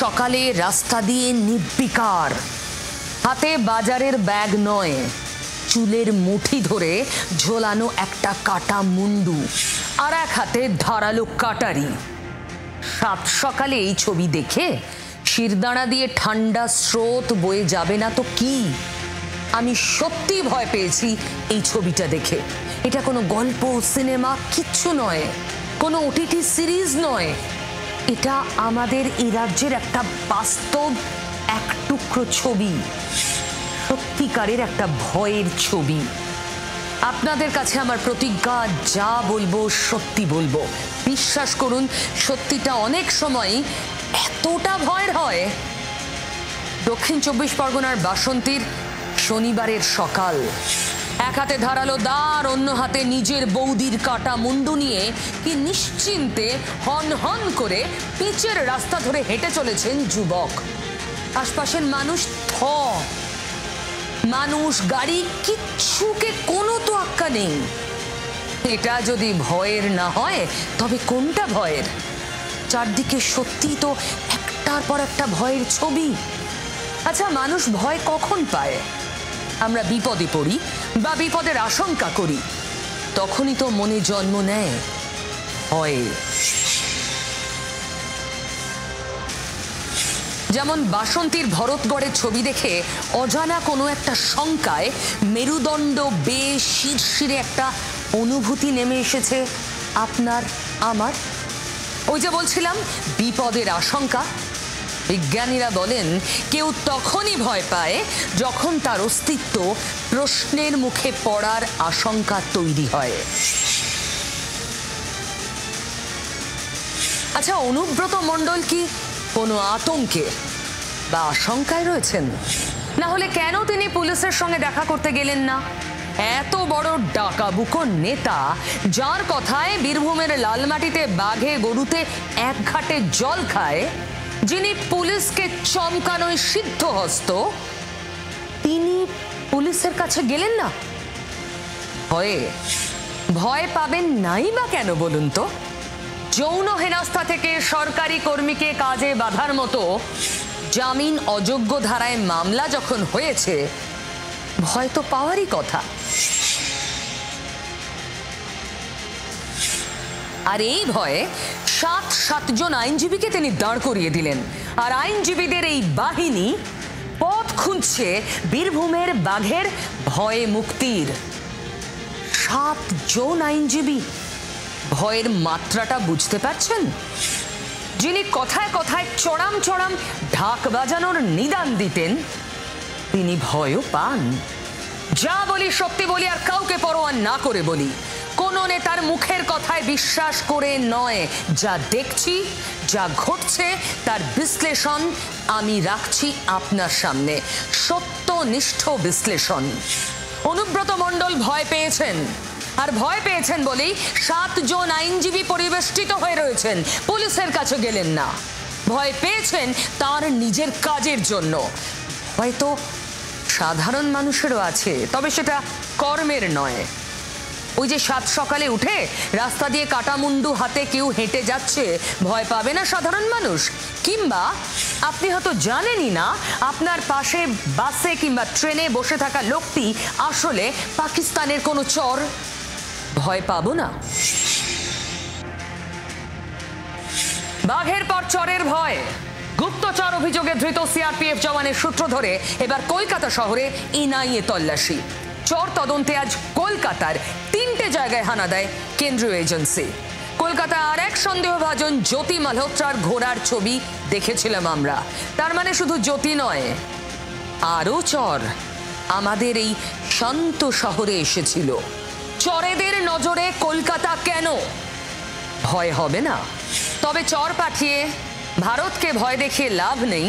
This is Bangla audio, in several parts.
সকালে রাস্তা দিয়ে নির্বিকার, হাতে বাজারের ব্যাগ নয়, চুলের মুঠি ধরে ঝোলানো একটা কাটা মুন্ডু, আর এক হাতে ধারালো কাটারি। সাত সকালে এই ছবি দেখে শিরদাঁড়া দিয়ে ঠান্ডা স্রোত বয়ে যাবে না তো কি? আমি সত্যি ভয় পেয়েছি এই ছবিটা দেখে। এটা কোনো গল্প, সিনেমা কিচ্ছু নয়, কোনো ওটিটি সিরিজ নয়। এটা আমাদের এই রাজ্যের একটা বাস্তব এক টুকরো ছবি, সত্যিকারের একটা ভয়ের ছবি। আপনাদের কাছে আমার প্রতিজ্ঞা, যা বলবো সত্যি বলবো। বিশ্বাস করুন, সত্যিটা অনেক সময় এতটা ভয়ের হয়। দক্ষিণ 24 পরগনার বাসন্তীর শনিবারের সকাল। এক হাতে ধারালো দাঁড়, অন্য হাতে নিজের বৌদির কাটা মুন্ডু নিয়ে কি নিশ্চিন্তে হন হন করে পিচের রাস্তা ধরে হেঁটে চলেছেন যুবক। আশপাশের মানুষ মানুষ, গাড়ি, কিচ্ছুকে কোনো তোয়াক্কা নেই। এটা যদি ভয়ের না হয় তবে কোনটা ভয়ের? চারদিকে সত্যি তো একটার পর একটা ভয়ের ছবি। আচ্ছা, মানুষ ভয় কখন পায়? আমরা বিপদে পড়ি বা বিপদের আশঙ্কা করি, তখনই তো মনে জন্ম নেয় ভয়। যেমন বাসন্তীর ভরতগড়ের ছবি দেখে অজানা কোনো একটা শঙ্কায় মেরুদণ্ড বেয়ে শিরশিরে একটা অনুভূতি নেমে এসেছে আপনার আমার। ওই যে বলছিলাম, বিপদের আশঙ্কা। বিজ্ঞানীরা বলেন কেউ তখনই ভয় পায় যখন তার অস্তিত্ব প্রশ্নের মুখে পড়ার আশঙ্কা তৈরি হয়। আচ্ছা, অনুব্রত মণ্ডল কি কোনো আতঙ্কে বা আশঙ্কায় রয়েছেন? না হলে কেন তিনি পুলিশের সঙ্গে দেখা করতে গেলেন না? এত বড় ডাকাবুকো নেতা, যার কথায় বীরভূমের লালমাটিতে বাঘে গরুতে এক ঘাটে জল খায়, যিনি পুলিশকে চমকানোয় সিদ্ধহস্ত, তিনি পুলিশের কাছে গেলেন না? ভয় পাবেন নাই বা কেন বলুন তো? যৌন হেনস্থা থেকে সরকারি কর্মীকে কাজে বাধার মতো জামিন অযোগ্য ধারায় মামলা যখন হয়েছে, ভয় তো পাওয়ারই কথা। আর এই ভয়ে সাতজন আইনজীবীকে তিনি দাঁড় করিয়ে দিলেন। আর আইনজীবীদের এই বাহিনী পথ খুঁজছে বীরভূমের বাঘের ভয়ে মুক্তির। 7 জন আইনজীবী। ভয়ের মাত্রাটা বুঝতে পারছেন? যিনি কথায় কথায় চড়াম চড়াম ঢাক বাজানোর নিদান দিতেন, তিনি ভয়ও পান। যা বলি সত্যি বলি, আর কাউকে পরোয়া না করে বলি। কোন নেতার মুখের কথায় বিশ্বাস করে নয়। যা দেখছি, যা ঘটছে, তার বিশ্লেষণ আমি রাখছি আপনার সামনে। সত্যনিষ্ঠ বিশ্লেষণ। অনুব্রত মণ্ডল ভয় পেয়েছেন, আর ভয় পেয়েছেন বলেই 7 জন আইনজীবী পরিবেষ্টিত হয়ে রয়েছেন, পুলিশের কাছে গেলেন না। ভয় পেয়েছেন তার নিজের কাজের জন্য। হয়তো সাধারণ মানুষেরও আছে, তবে সেটা কর্মের নয়। ওই যে 7 সকালে উঠে রাস্তা দিয়ে কাটা মুন্ডু হাতে কেউ হেঁটে যাচ্ছে, ভয় পাবে না সাধারণ মানুষ? কিংবা আপনি হয়তো জানেনই না, আপনার পাশে বাসে কিংবা ট্রেনে বসে থাকা লোকটি আসলে পাকিস্তানের কোনো চর, ভয় পাবো না? বাঘের পর চরের ভয়। গুপ্তচর অভিযোগে ধৃত সিআরপিএফ জওয়ানের সূত্র ধরে এবার কলকাতা শহরে এনআইএ তল্লাশি। চর তদন্তে আজ কলকাতার 3টে জায়গায় হানা দেয় কেন্দ্রীয় এজেন্সি। কলকাতা আর এক সন্দেহভাজন জ্যোতি মালহোত্রার ঘোড়ার ছবি দেখেছিলাম আমরা। তার মানে শুধু জ্যোতি নয়, আরও চর আমাদের এই শান্ত শহরে এসেছিল। চরেদের নজরে কলকাতা কেন? ভয় হবে না? তবে চর পাঠিয়ে ভারতকে ভয় দেখিয়ে লাভ নেই,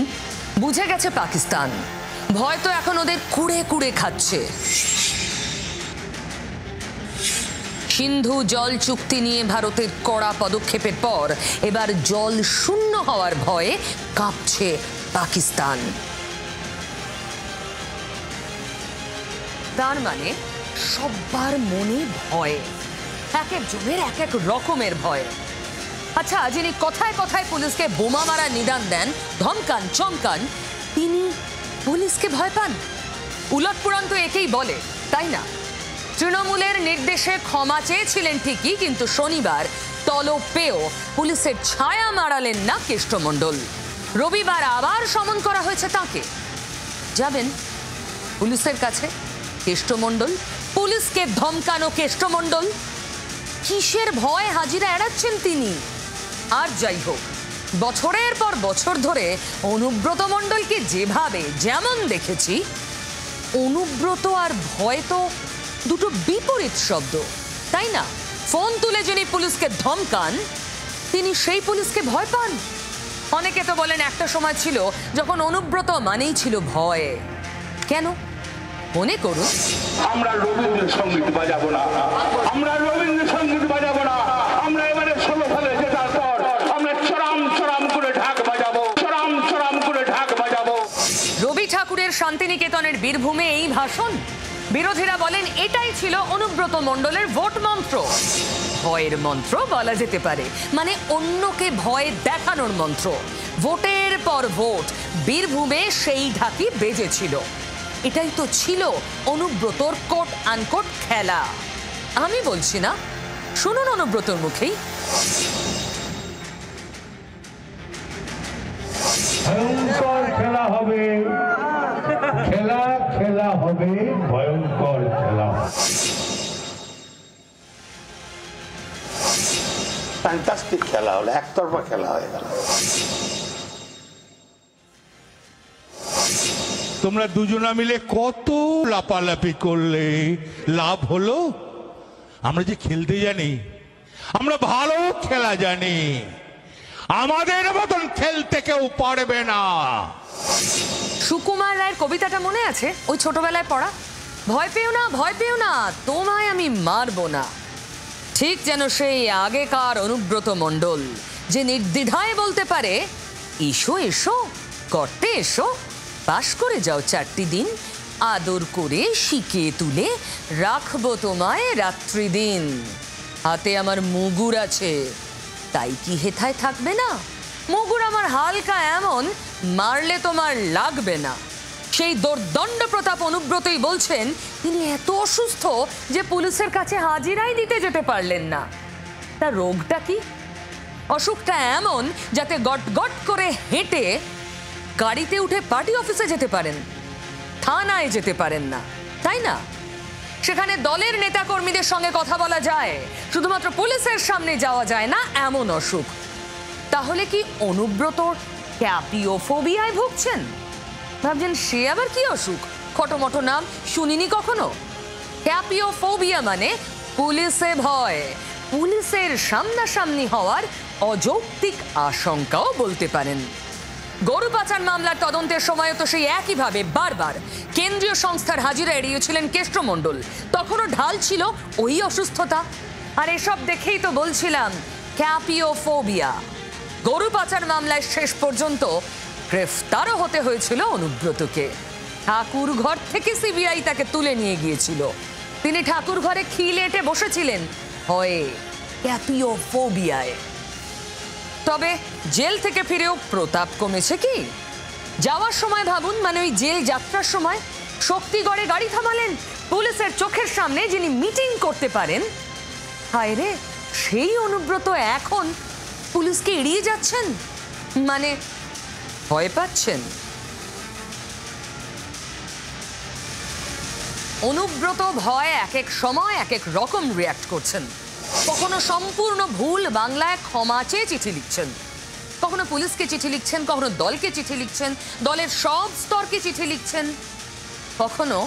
বুঝে গেছে পাকিস্তান। ভয় তো এখন ওদের কুড়ে কুড়ে খাচ্ছে। সিন্ধু জল চুক্তি নিয়ে ভারতের কড়া পদক্ষেপের পর এবার জল শূন্য হওয়ার ভয়ে কাঁপছে পাকিস্তান। তার মানে সবার মনে ভয়, এক একজনের এক এক রকমের ভয়। আচ্ছা, যিনি কথায় কথায় পুলিশকে বোমা মারা নিদান দেন, ধমকান চমকান, তিনি পুলিশকে ভয় পান? উলটপুরাণ তো একেই বলে, তাই না? তৃণমূলের নির্দেশে ক্ষমা চেয়েছিলেন ঠিকই, কিন্তু শনিবার তলব পেয়েও পুলিশের ছায়া মারালেন না কেষ্টমণ্ডল। রবিবার আবার সমন করা হয়েছে তাকে। যাবেন পুলিশের কাছে কেষ্টমণ্ডল? পুলিশকে ধমকানো কেষ্টমণ্ডল? কিসের ভয় হাজিরা এড়াচ্ছেন তিনি? আর যাই হোক, বছরের পর বছর ধরে অনুব্রত মণ্ডলকে যেভাবে যেমন দেখেছি, অনুব্রত আর ভয় তো দুটো বিপরীত শব্দ, তাই না? ফোন তুলে যিনি পুলিশকে ধমকান, তিনি সেই পুলিশকে ভয় পান। অনেকে তো বলেন একটা সময় ছিল যখন অনুব্রত মানেই ছিল ভয়। কেন? মনে করুন, আমরা রবীন্দ্রসঙ্গীত বাজাবো না, আমরা রবীন্দ্রসঙ্গীত বাজাবো না, আমরা এবারে 16 সালে জেতার পর আমরা চরাম চরাম করে ঢাক বাজাবো, চরাম চরাম করে ঢাক বাজাবো। রবি ঠাকুরের শান্তিনিকেতনের বীরভূমে এই ভাষণ। বিরোধীরা বলেন এটাই ছিল অনুব্রত মণ্ডলের ভোট মন্ত্র। ভয়ের মন্ত্র বলা যেতে পারে, মানে অন্যকে ভয় দেখানোর মন্ত্র। ভোটের পর ভোট বীরভূমে সেই ঢাকি বেজেছিল। এটাই তো ছিল অনুব্রতর কোট আনকোট খেলা। আমি বলছি না, শুনুন অনুব্রতর মুখেই। ভয়ঙ্কর খেলা হবে, খেলা খেলা হবে, ভয়ঙ্কর খেলা। ফ্যান্টাস্টিক খেলা হলো, একতরফা খেলা হয়ে গেল। তোমরা দুজনা মিলে কত লাপালাপি করলে, লাভ হলো? আমরা যে খেলতে জানি, আমরা ভালো খেলা জানি, আমাদের মতন খেলতে কেউ পারবে না। সুকুমার রায়ের কবিতাটা মনে আছে? ওই ছোটবেলায় পড়া, ভয় পেও না, ভয় পেও না, তোমায় আমি মারবো না। ঠিক যেন সেই আগেকার অনুব্রত মণ্ডল, যে নির্দ্বিধায় বলতে পারে, এসো এসো, করতে এসো, পাশ করে যাও 4টি দিন, আদর করে শিখিয়ে তুলে রাখবো তোমায় রাত্রি দিন। হাতে আমার মুগুর আছে, তাই কি হেথায় থাকবে না? মুগুর আমার হালকা এমন, মারলে তোমার লাগবে না। সেই দোর্দণ্ড প্রতাপ অনুব্রতই বলছেন তিনি এত অসুস্থ যে পুলিশের কাছে হাজিরাই দিতে যেতে পারলেন না। তার রোগটা কি? অসুখটা এমন যাতে গট গট করে হেঁটে গাড়িতে উঠে পার্টি অফিসে যেতে পারেন, থানায় যেতে পারেন না, তাই না? সেখানে দলের নেতাকর্মীদের সঙ্গে কথা বলা যায়, শুধুমাত্র পুলিশের সামনে যাওয়া যায় না, এমন অসুখ। তাহলে কি অনুব্রত ক্যাপিওফোবিয়ায় ভুগছেন? ভাবছেন সে আবার কি অসুখ, খটোমটো নাম শুনিনি কখনো। ক্যাপিওফোবিয়া মানে পুলিশে ভয়, পুলিশের সামনাসামনি হওয়ার অযৌক্তিক আশঙ্কাও বলতে পারেন। গরু পাচার মামলার তদন্তের সময় তো সেই একইভাবে বারবার কেন্দ্রীয় সংস্থার হাজিরা এড়িয়েছিলেন কেষ্টমণ্ডল। তখনও ঢাল ছিল ওই অসুস্থতা। আর এসব দেখেই তো বলছিলাম ক্যাপিওফোবিয়া। গরু পাচার মামলায় শেষ পর্যন্ত গ্রেফতারও হতে হয়েছিল অনুব্রতকে। ঠাকুর ঘর থেকে সিবিআই তাকে তুলে নিয়ে গিয়েছিল। তিনি ঠাকুর ঘরে খিলে এঁটে বসেছিলেন ভয়ে, ক্যাপিওফোবিয়ায়। তবে জেল থেকে ফিরেও প্রতাপ কমেছে কি? যাওয়ার সময় ভাবুন, মানে ওই জেল যাত্রার সময় শক্তিগড়ে গাড়ি থামালেন পুলিশের চোখের সামনে যিনি মিটিং করতে পারেন। হায় রে, সেই অনুব্রত এখন পুলিশকে এড়িয়ে যাচ্ছেন, মানে ভয় পাচ্ছেন। অনুব্রত ভয় এক এক সময় এক এক রকম রিয়াক্ট করছেন। কখনো সম্পূর্ণ ভুল বাংলায় ক্ষমা চেয়ে চিঠি লিখছেন, কখনো পুলিশকে চিঠি লিখছেন, কখনো দলকে চিঠি লিখছেন, দলের সব স্তরকে চিঠি লিখছেন, কখনো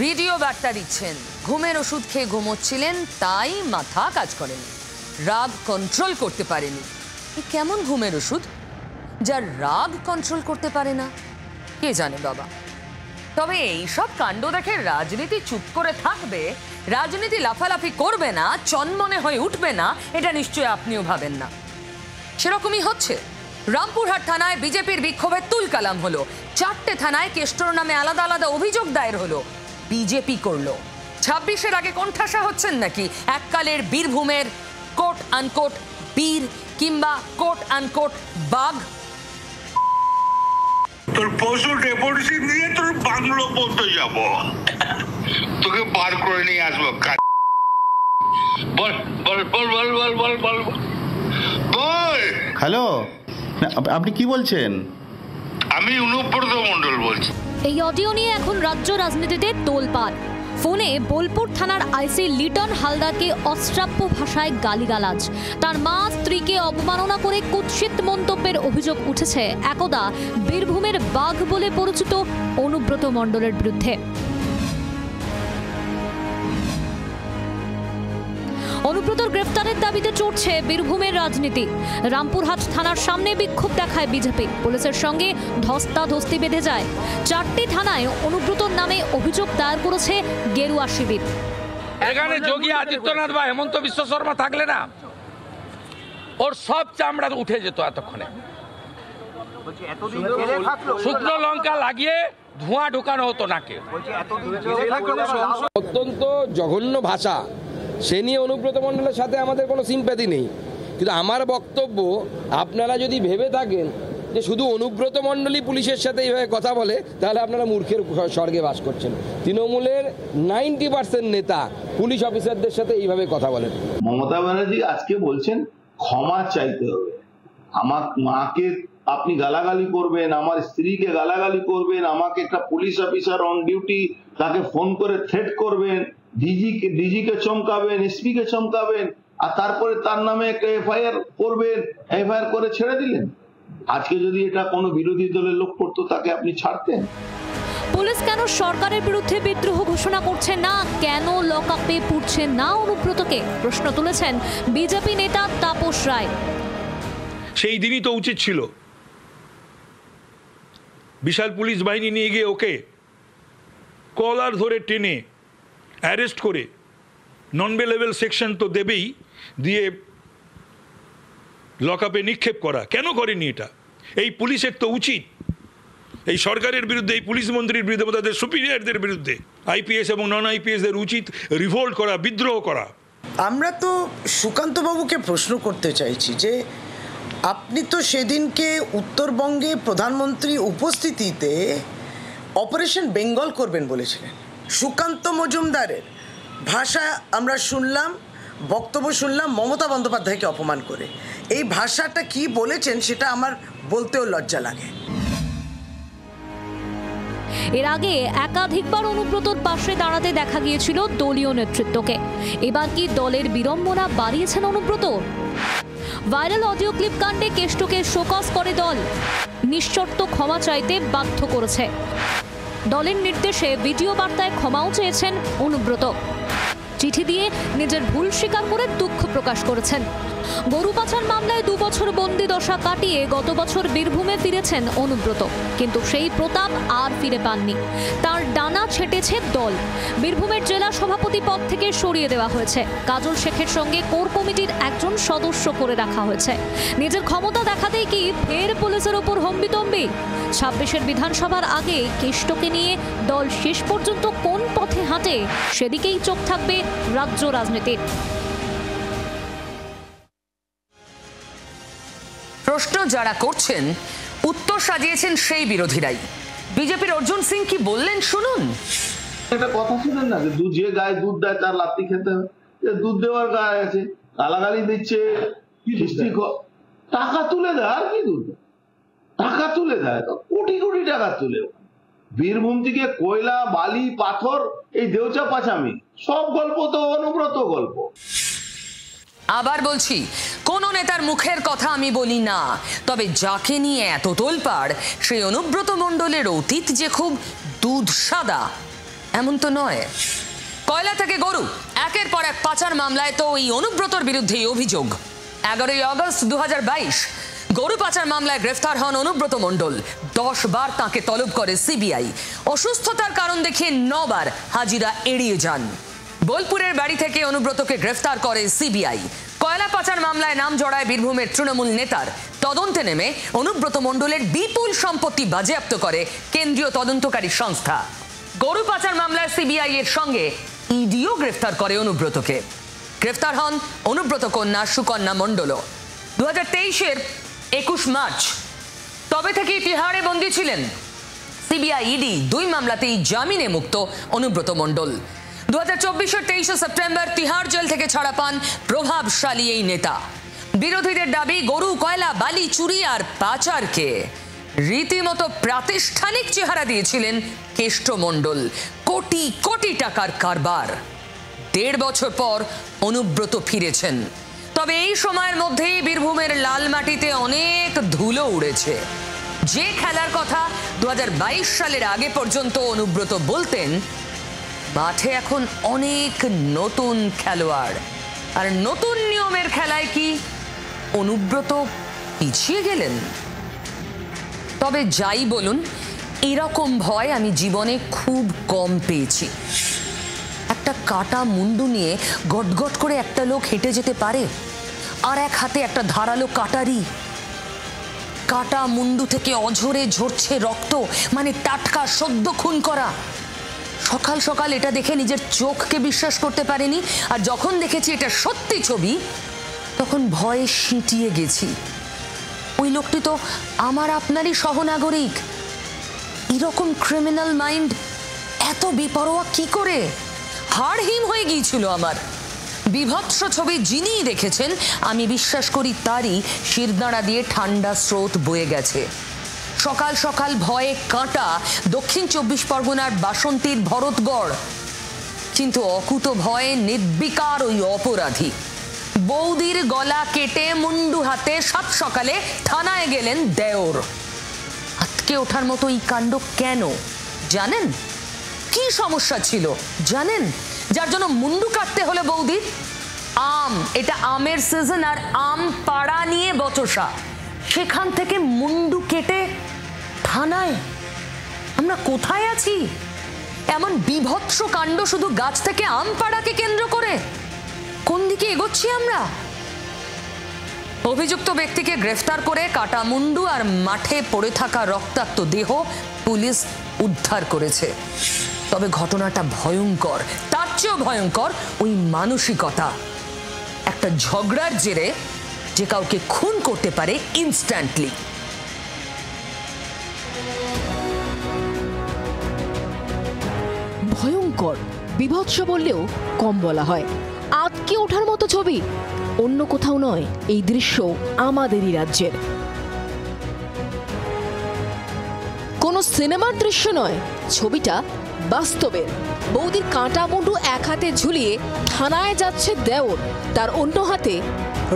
ভিডিও বার্তা দিচ্ছেন। ঘুমের ওষুধ খেয়ে ঘুমোচ্ছিলেন, তাই মাথা কাজ করেনি, রাগ কন্ট্রোল করতে পারেনি। কেমন ঘুমের ওষুধ যার রাগ কন্ট্রোল করতে পারে না? কে জানে বাবা। তবে এইসব কাণ্ড দেখে রাজনীতি চুপ করে থাকবে, রাজনীতি লাফালাফি করবে না, চনমনে হয়ে উঠবে না, এটা নিশ্চয়ই আপনিও ভাবেন না। সেরকমই হচ্ছে। রামপুরহাট থানায় বিজেপির বিক্ষোভে তুলকালাম হলো, 4টে থানায় কেষ্টর নামে আলাদা আলাদা অভিযোগ দায়ের হলো। বিজেপি করলো। 26-এর আগে কোণঠাসা হচ্ছেন নাকি এককালের বীরভূমের কোট আনকোট বীর কিংবা কোট আনকোট বাঘ? তোর পশু ডেপুটেশন নিয়ে তোর বাংলো পড়তে যাব, তোকে বার করে নিয়ে আসবো। বল বল বল বল বল বল বল বল। হ্যালো, আপনি কি বলছেন? আমি অনুব্রত মণ্ডল বলছি। এই অডিও নিয়ে এখন রাজ্য রাজনীতিতে তোলপাড়। ফোনে বোলপুর থানার আইসি লিটন হালদারকে অশ্রাব্য ভাষায় গালিগালাজ, তার মা স্ত্রীকে অবমাননা করে কুৎসিত মন্তব্যের অভিযোগ উঠেছে একদা বীরভূমের বাঘ বলে পরিচিত অনুব্রত মণ্ডলের বিরুদ্ধে। অনুব্রতর গ্রেফতারের দাবিতে চড়ছে বীরভূমের রাজনীতি। রামপুরহাট থানার সামনে বিক্ষোভ দেখায় বিজেপি, পুলিশের সঙ্গে ধস্তাধস্তি বেঁধে যায়। 4টি থানায় অনুব্রতর নামে অভিযোগ দায়ের করেছে গেরুয়া শিবির। এখানে যোগী আদিত্যনাথ বা হেমন্ত বিশ্ব শর্মা থাকলে না, ওর সব চামড়া উঠে যেত এতক্ষণে। শুকনো লঙ্কা লাগিয়ে ধোঁয়া ঢুকানো হতো নাকে। অত্যন্ত জঘন্য ভাষা, সে নিয়ে অনুব্রত মণ্ডলের সাথে আমাদের কোনো সিম্প্যাথি নেই। কিন্তু আমার বক্তব্য, আপনারা যদি ভেবে থাকেন যে শুধু অনুব্রত মণ্ডলই পুলিশের সাথে এইভাবে কথা বলে, তাহলে আপনারা মূর্খের স্বর্গে বাস করছেন। তৃণমূলের 90% নেতা পুলিশ অফিসারদের সাথে এইভাবে কথা বলেন। মমতা ব্যানার্জি আজকে বলছেন ক্ষমা চাইতে হবে। আমার মাকে আপনি গালাগালি করবেন, আমার স্ত্রীকে গালাগালি করবেন, আমাকে একটা পুলিশ অফিসার অন ডিউটি তাকে ফোন করে থ্রেট করবেন, ডিজিকে চমকাবেন, এসপিকে চমকাবেন, আর তারপরে তার নামে একটা এফআইআর করবেন, এফআইআর করে ছেড়ে দিলেন। আজকে যদি এটা কোনো বিরোধী দলের লোক করতো, তাকে আপনি ছাড়তেন? পুলিশ কেন সরকারের বিরুদ্ধে বিদ্রোহ ঘোষণা করছে না, কেন লকআপে পুড়ছে না অনুব্রতকে, প্রশ্ন তুলেছেন বিজেপি নেতা তাপস রায়। সেই দিনই তো উচিত ছিল বিশাল পুলিশ বাহিনী নিয়ে গিয়ে ওকে কলার ধরে টেনে অ্যারেস্ট করে নন বেলেবল সেকশন তো দেবেই, দিয়ে লকআপে নিক্ষেপ করা। কেন করেনি এটা? এই পুলিশের তো উচিত এই সরকারের বিরুদ্ধে, এই পুলিশ মন্ত্রীর বিরুদ্ধে, তাদের সুপিরিয়রদের বিরুদ্ধে, আইপিএস এবং নন আইপিএসদের উচিত রিভোল্ট করা, বিদ্রোহ করা। আমরা তো সুকান্ত বাবুকে প্রশ্ন করতে চাইছি যে আপনি তো সেদিনকে উত্তরবঙ্গে প্রধানমন্ত্রী উপস্থিতিতে অপারেশন বেঙ্গল করবেন বলেছিলেন। সুকান্ত মজুমদারের ভাষা আমরা শুনলাম, বক্তব্য শুনলাম মমতা বন্দ্যোপাধ্যায়কে অপমান করে। এই ভাষাটা কি বলেছেন সেটা আমার বলতেও লজ্জা লাগে। এর আগে একাধিকবার অনুব্রতর পাশে দাঁড়াতে দেখা গিয়েছিল দলীয় নেতৃত্বকে। এবার কি দলের বিড়ম্বনা বাড়িয়েছেন অনুব্রত? ভাইরাল অডিও ক্লিপ কাণ্ডে কেষ্টকে শোকজ করে দল, নিঃশর্ত ক্ষমা চাইতে বাধ্য করেছে। দলের নির্দেশে ভিডিও বার্তায় ক্ষমাও চেয়েছেন অনুব্রত। চিঠি দিয়ে নিজের ভুল স্বীকার করে দুঃখ প্রকাশ করেছেন। গরু পাচার মামলায় 2 বছর বন্দি দশা কাটিয়ে গত বছর বীরভূমে ফিরেছেন অনুব্রত, কিন্তু সেই প্রতাপ আর ফিরে পাননি। তার ডানা ছেটেছে দল। বীরভূমের জেলা সভাপতি পদ থেকে সরিয়ে দেওয়া হয়েছে। কাজল শেখের সঙ্গে কোর কমিটির একজন সদস্য করে রাখা হয়েছে। নিজের ক্ষমতা দেখাতেই কি ফের পুলিশের ওপর হম্বিতম্বি? 26-এর বিধানসভার আগে কেষ্টকে নিয়ে দল শেষ পর্যন্ত কোন পথে হাঁটে, সেদিকেই চোখ থাকবে রাজ্য রাজনীতির। প্রশ্ন যারা করছেন, উত্তর সাজিয়েছেন সেই বিরোধীরাই। বিজেপির অর্জুন সিং কি বললেন শুনুন। একটা কথা শুনেন না, যে গায়ে দুধ দেয় তার লাত্তি খেতে হবে। দুধ দেওয়ার গায়ে আছে, গালাগালি দিচ্ছে, টাকা তুলে দেয়। আর কি দুধ টাকা তুলে দেয়? কোটি কোটি টাকা তুলে বীরভূম থেকে কয়লা, বালি, পাথর, এই দেউচা পাচামি সব গল্প তো অনুব্রত গল্প। আবার বলছি, কোন নেতার মুখের কথা আমি বলি না, তবে যাকে নিয়ে এত তোলপাড় সেই অনুব্রত মণ্ডলের অতীত যে খুব দুধ সাদা এমন তো নয়। কয়লা থেকে গরু, একের পর এক পাচার মামলায় তো এই অনুব্রতর বিরুদ্ধেই অভিযোগ। 11ই আগস্ট 2022 গরু পাচার মামলায় গ্রেফতার হন অনুব্রত মণ্ডল। 10 বার তাঁকে তলব করে সিবিআই। অসুস্থতার কারণ দেখিয়ে 9 বার হাজিরা এড়িয়ে যান। বোলপুরের বাড়ি থেকে অনুব্রতকে গ্রেফতার করে সিবিআই। কয়লা পাচার মামলায় নাম জড়ায় বীরভূমের তৃণমূল নেতার। তদন্তে নেমে অনুব্রত মণ্ডলের বিপুল সম্পত্তি বাজেয়াপ্ত করে কেন্দ্রীয় তদন্তকারী সংস্থা। গরু পাচার মামলায় সিবিআই এর সঙ্গে ইডিও গ্রেফতার করে অনুব্রতকে। গ্রেফতার হন অনুব্রত কন্যা সুকন্যা মণ্ডলও। 2023-এর 21 মার্চ তবে থেকেই তিহারে বন্দী ছিলেন। সিবিআই ইডি 2 মামলাতেই জামিনে মুক্ত অনুব্রত মণ্ডল। 2024-এর 23 সেপ্টেম্বর তিহার জেল থেকে ছাড়া পান প্রভাবশালী এই নেতা। বিরোধীদের দাবি গরু, কয়লা, বালি চুরি আর পাচারকে রীতিমতো প্রাতিষ্ঠানিক চেহারা দিয়েছিলেন কেষ্ট মণ্ডল। কোটি কোটি টাকার কারবার। 1.5 বছর পর অনুব্রত ফিরেছেন। তবে এই সময়ের মধ্যেই বীরভূমের লাল মাটিতে অনেক ধুলো উড়েছে। যে খেলার কথা 2022 সালের আগে পর্যন্ত অনুব্রত বলতেন, মাঠে এখন অনেক নতুন খেলোয়াড়। আর নতুন নিয়মের খেলায় কি অনুব্রত পিছিয়ে গেলেন? তবে যাই বলুন, এরকম ভয় আমি জীবনে খুব কম পেয়েছি। একটা কাটা মুন্ডু নিয়ে গটগট করে একটা লোক হেঁটে যেতে পারে, আর এক হাতে একটা ধারালো কাটারি। কাটা মুন্ডু থেকে অঝরে ঝরছে রক্ত, মানে টাটকা, সদ্য খুন করা। সকাল সকাল এটা দেখে নিজের চোখকে বিশ্বাস করতে পারিনি, আর যখন দেখেছি এটা সত্যি ছবি, তখন ভয়ে সিঁটিয়ে গেছি। ওই লোকটি তো আমার আপনারই সহনাগরিক। এরকম ক্রিমিনাল মাইন্ড এত বেপরোয়া কি করে? হাড়হিম হয়ে গিয়েছিল আমার। বিভৎস ছবি যিনি দেখেছেন, আমি বিশ্বাস করি তারই শিরদাঁড়া দিয়ে ঠান্ডা স্রোত বয়ে গেছে। সকাল সকাল ভয়ে কাঁটা দক্ষিণ 24 পরগনার বাসন্তীর ভরতগড়। কিন্তু অকুত ভয়ে নির্বিকার ওই অপরাধী। বৌদির গলা কেটে মুন্ডু হাতে সাত সকালে থানায় গেলেন দেওর। আটকে ওঠার মতো এই কাণ্ড কেন জানেন? কি সমস্যা ছিল জানেন, যার জন্য মুন্ডু কাটতে হলো বৌদির? আম, এটা আমের সিজন, আর আম পাড়া নিয়ে বচসা। সেখান থেকে মুন্ডু কেটে থানায়। আমরা কোথায় আছি? এমন বিভৎস কাণ্ড শুধু গাছ থেকে আম পাড়াকে কেন্দ্র করে। কোন দিকে এগোচ্ছি আমরা? অভিযুক্ত ব্যক্তিকে গ্রেফতার করে কাটা মুন্ডু আর মাঠে পড়ে থাকা রক্তাক্ত দেহ পুলিশ উদ্ধার করেছে। তবে ঘটনাটা ভয়ঙ্কর। তার চেয়েও ভয়ঙ্কর ওই মানসিকতা। একটা ঝগড়ার জেরে যে কাউকে খুন করতে পারে ইনস্ট্যান্টলি। ভয়ঙ্কর, বিভৎস বললেও কম বলা হয়। আটকে ওঠার মতো ছবি অন্য কোথাও নয়, এই দৃশ্য আমাদেরই রাজ্যের। কোনো সিনেমার দৃশ্য নয়, ছবিটা বাস্তবের। বৌদির কাঁটা মুন্ডু এক হাতে ঝুলিয়ে থানায় যাচ্ছে দেওর, তার অন্য হাতে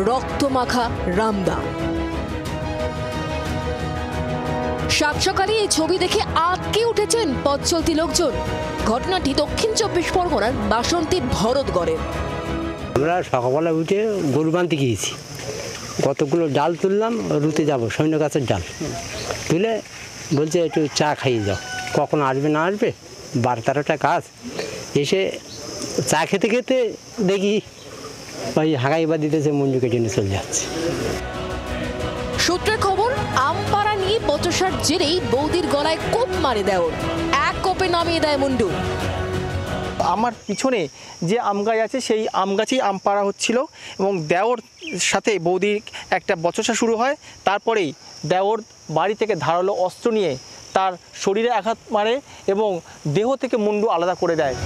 রক্তমাখা রামদা। সাত সকালে এই ছবি দেখে আটকে উঠেছেন পথ চলতি লোকজন। ঘটনাটি দক্ষিণ 24 পরগনার বাসন্তীর ভরতগড়ের। আমরা সকালবেলা উঠে গরু বাঁধতে গিয়েছি, কতগুলো ডাল তুললাম, রুতে যাব, সৈন্য গাছের ডাল তুলে বলছে একটু চা খাইয়ে যাও। কখন আসবে না আসবে, 12-13টা গাছ। এসে চা খেতে খেতে দেখি ওই হাগাইবা দিতেছে, মুন্ডু কেটে নিয়ে চলে যাচ্ছে। সূত্রের খবর, আমপাড়া নিয়ে বচসার জেরেই বৌদির গলায় কোপ মারে দেওর। এক কোপে নামিয়ে দেয় মুন্ডু। আমার পিছনে যে আম গাছ আছে সেই আম গাছেই আম পাড়া হচ্ছিল এবং দেওর সাথে বৌদির একটা বচসা শুরু হয়। তারপরেই দেওর বাড়ি থেকে ধারালো অস্ত্র নিয়ে তার শরীরে আঘাত মারে এবং দেহ থেকে মুন্ডু আলাদা করে দেয়।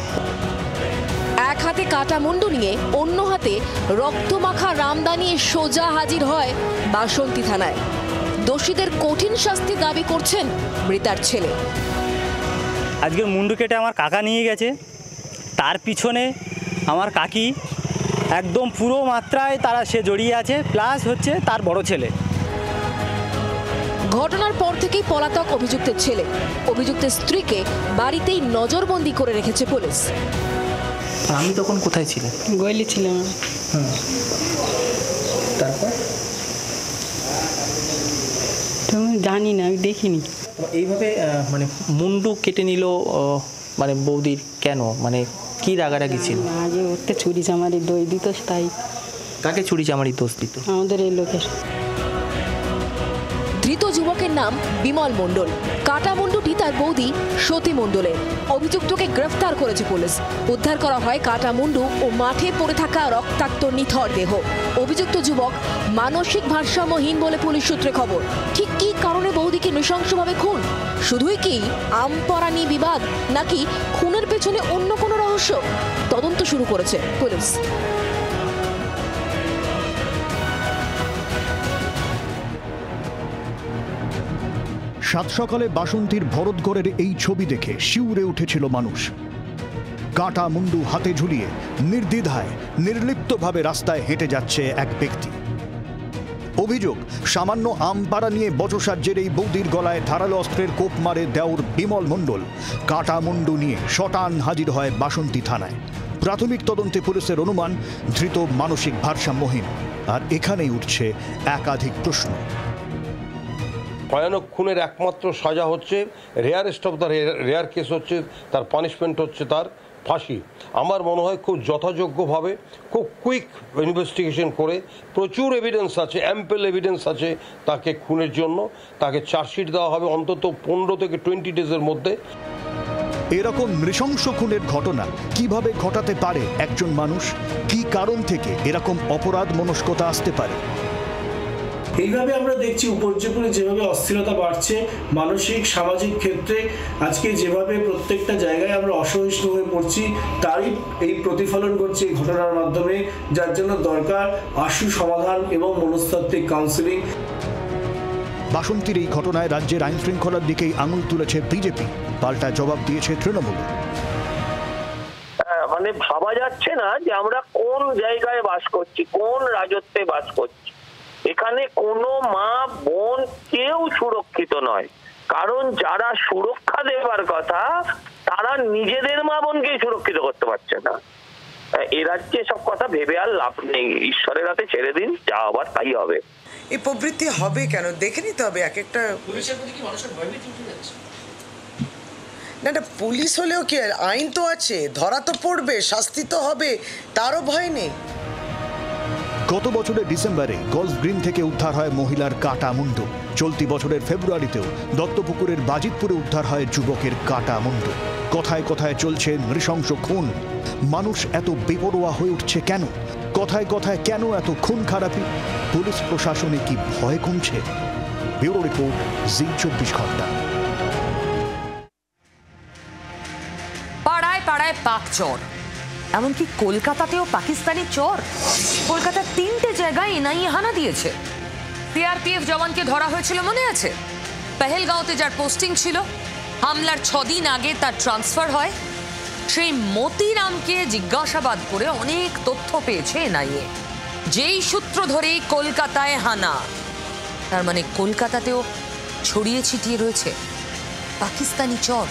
এক হাতে কাটা মুন্ডু নিয়ে অন্য হাতে রক্তমাখা রামদা নিয়ে সোজা হাজির হয় বাসন্তী থানায়। দোষীদের কঠিন শাস্তি দাবি করছেন মৃতার ছেলে। আজকে মুন্ডু কেটে আমার কাকা নিয়ে গেছে, তার পিছনে আমার কাকি একদম পুরো মাত্রায় সে জড়িয়ে আছে, প্লাস হচ্ছে তার বড় ছেলে। ঘটনার পর থেকেই পলাতক অভিযুক্তের ছেলে। অভিযুক্তের স্ত্রীকে বাড়িতেই নজরবন্দি করে রেখেছে পুলিশ। আমি তখন কোথায় ছিলেন? গইলি ছিলাম। তারপর তুমি জানি না, আমি দেখিনি। এইভাবে মানে মুন্ডু কেটে নিল মানে বৌদির কেন, মানে কি রাগারাগি ছিল? আগে ওতে চুরি চামারি দই দিত, তাই। কাকে চুরি চামারি দোষ দিত? আমাদের এই লোকের। ধৃত যুবকের নাম বিমল মণ্ডল। কাটা মুন্ডুটি তার তার বৌদি সতী মণ্ডলের। অভিযুক্তকে গ্রেফতার করেছে পুলিশ। উদ্ধার করা হয় কাটা মুন্ডু ও মাঠে পড়ে থাকা রক্তাক্ত নিথর দেহ। অভিযুক্ত যুবক মানসিক ভারসাম্যহীন বলে পুলিশ সূত্রে খবর। ঠিক কী কারণে বৌদিকে নৃশংসভাবে খুন? শুধুই কি আমপাড়া নিয়ে বিবাদ, নাকি খুনের পেছনে অন্য কোনো রহস্য? তদন্ত শুরু করেছে পুলিশ। সাত সকালে বাসন্তীর ভরতগড়ের এই ছবি দেখে শিউরে উঠেছিল মানুষ। কাটা মুন্ডু হাতে ঝুলিয়ে নির্দ্বিধায় নির্লিপ্তভাবে রাস্তায় হেঁটে যাচ্ছে এক ব্যক্তি। অভিযোগ, সামান্য আমপাড়া নিয়ে বচসার জেরেই বৌদির গলায় ধারালো অস্ত্রের কোপ মারে দেওর বিমল মণ্ডল কাটা মুন্ডু নিয়ে শটান হাজির হয় বাসন্তী থানায়। প্রাথমিক তদন্তে পুলিশের অনুমান ধৃত মানসিক ভারসাম্যহীন। আর এখানেই উঠছে একাধিক প্রশ্ন। ভয়ানক খুনের একমাত্র সাজা হচ্ছে, rarest of the rare case হচ্ছে, তার পানিশমেন্ট হচ্ছে তার ফাঁসি। আমার মনে হয় খুব যথাযোগ্যভাবে, খুব কুইক ইনভেস্টিগেশন করে, প্রচুর এভিডেন্স আছে, অ্যাম্পেল এভিডেন্স আছে তাকে খুনের জন্য, তাকে চার্জশিট দেওয়া হবে অন্তত 15 থেকে 20 ডেজের মধ্যে। এরকম নৃশংস খুনের ঘটনা কিভাবে ঘটাতে পারে একজন মানুষ? কি কারণ থেকে এরকম অপরাধ মনস্কতা আসতে পারে? এইভাবে আমরা দেখছি উপর্যুপরি যেভাবে অস্থিরতা বাড়ছে মানসিক সামাজিক ক্ষেত্রে, আজকে যেভাবে প্রত্যেকটা জায়গায় আমরা অসহিষ্ণু হয়ে পড়ছি, তারই এই প্রতিফলন ঘটছে এই ঘটনার মাধ্যমে, যার জন্য দরকার আশু সমাধান এবং মনস্তাত্ত্বিক কাউন্সেলিং। বাসন্তীর এই ঘটনায় রাজ্যের আইন শৃঙ্খলার দিকেই আঙুল তুলেছে বিজেপি, পাল্টা জবাব দিয়েছে তৃণমূল। মানে ভাবা যাচ্ছে না যে আমরা কোন জায়গায় বাস করছি, কোন রাজত্বে বাস করছি। এখানে কোনো মা বোন কেউ সুরক্ষিত নয়, কারণ যারা সুরক্ষা দেবার কথা তারা নিজেদের মা বোনকেই সুরক্ষিত করতে পারছে না। এ রাজ্যে সব কথা ভেবে আর লাভ নেই, ঈশ্বরের হাতে ছেড়ে দিন, যা হবার তাই হবে। এই প্রবৃত্তি হবে কেন দেখে নিতে হবে। এক একটা পুলিশের প্রতি কি মানুষের ভয়ভীতি উঠে যাচ্ছে? না, পুলিশ হলেও কি আইন তো আছে, ধরা তো পড়বে, শাস্তি তো হবে, তারও ভয় নেই। গত বছরের ডিসেম্বরে গলফ গ্রিন থেকে উদ্ধার হয় মহিলার কাটা মুন্ডু। চলতি বছরের ফেব্রুয়ারিতেও দত্তপুকুরের বাজিতপুরে উদ্ধার হয় যুবকের কাটা মুন্ডু। কথায় কথায় চলছে নৃশংস খুন। মানুষ এত বেপরোয়া হয়ে উঠছে কেন? কথায় কথায় কেন এত খুন খারাপি? পুলিশ প্রশাসনে কি ভয় কমছে? ব্যুরো রিপোর্ট, জি 24 ঘন্টা। পাড়ায় পাড়ায় পাক চোর, এমনকি কলকাতাতেও পাকিস্তানি চোর। কলকাতার 3টে জায়গায় এনআইএ হানা দিয়েছে। সিআরপিএফ জওয়ানকে ধরা হয়েছিল মনে আছে? পেহেলগাঁওতে যার পোস্টিং ছিল, হামলার 6 দিন আগে তার ট্রান্সফার হয়। সেই মতিরামকে জিজ্ঞাসাবাদ করে অনেক তথ্য পেয়েছে এনআইএ। যেই সূত্র ধরেই কলকাতায় হানা, তার মানে কলকাতাতেও ছড়িয়ে ছিটিয়ে রয়েছে পাকিস্তানি চোর।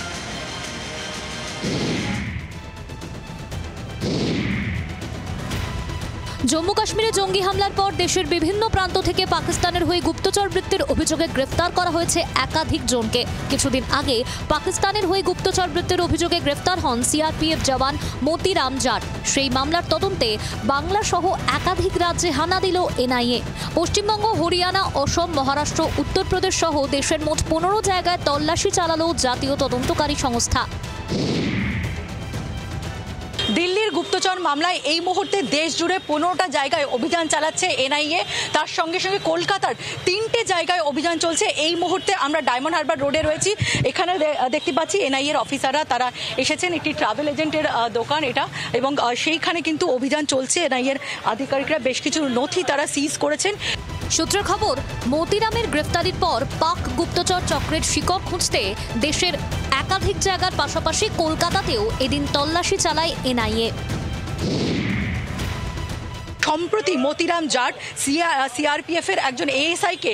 জম্মু কাশ্মীরে জঙ্গি হামলার পর দেশের বিভিন্ন প্রান্ত থেকে পাকিস্তানের হয়ে গুপ্তচর বৃত্তির অভিযোগে গ্রেফতার করা হয়েছে একাধিক জনকে। কিছুদিন আগে পাকিস্তানের হয়ে গুপ্তচর বৃত্তির অভিযোগে গ্রেফতার হন সিআরপিএফ জওয়ান মতিরাম জাট। সেই মামলার তদন্তে বাংলা সহ একাধিক রাজ্যে হানা দিল এনআইএ। পশ্চিমবঙ্গ, হরিয়ানা, অসম, মহারাষ্ট্র, উত্তরপ্রদেশ সহ দেশের মোট 15 জায়গায় তল্লাশি চালালো জাতীয় তদন্তকারী সংস্থা। দিল্লির গুপ্তচর মামলায় এই মুহূর্তে দেশ জুড়ে 15টা জায়গায় অভিযান চালাচ্ছে এনআইএ। তার সঙ্গে সঙ্গে কলকাতার 3টে জায়গায় অভিযান চলছে। এই মুহূর্তে আমরা ডায়মন্ড হারবার রোডে রয়েছি। এখানে দেখতে পাচ্ছি এনআইএর অফিসাররা তারা এসেছেন, একটি ট্রাভেল এজেন্টের দোকান এটা, এবং সেইখানে কিন্তু অভিযান চলছে। এনআইএর আধিকারিকরা বেশ কিছু নথি তারা সিজ করেছেন। সূত্রের খবর, মতিরামের গ্রেফতারির পর পাক গুপ্তচর চক্রের শিকড় খুঁজতে দেশের একাধিক জায়গার পাশাপাশি কলকাতাতেও এদিন তল্লাশি চালায় এনআইএ। সম্প্রতি মতিরাম জাট সিআরপিএফ এর একজন এএসআইকে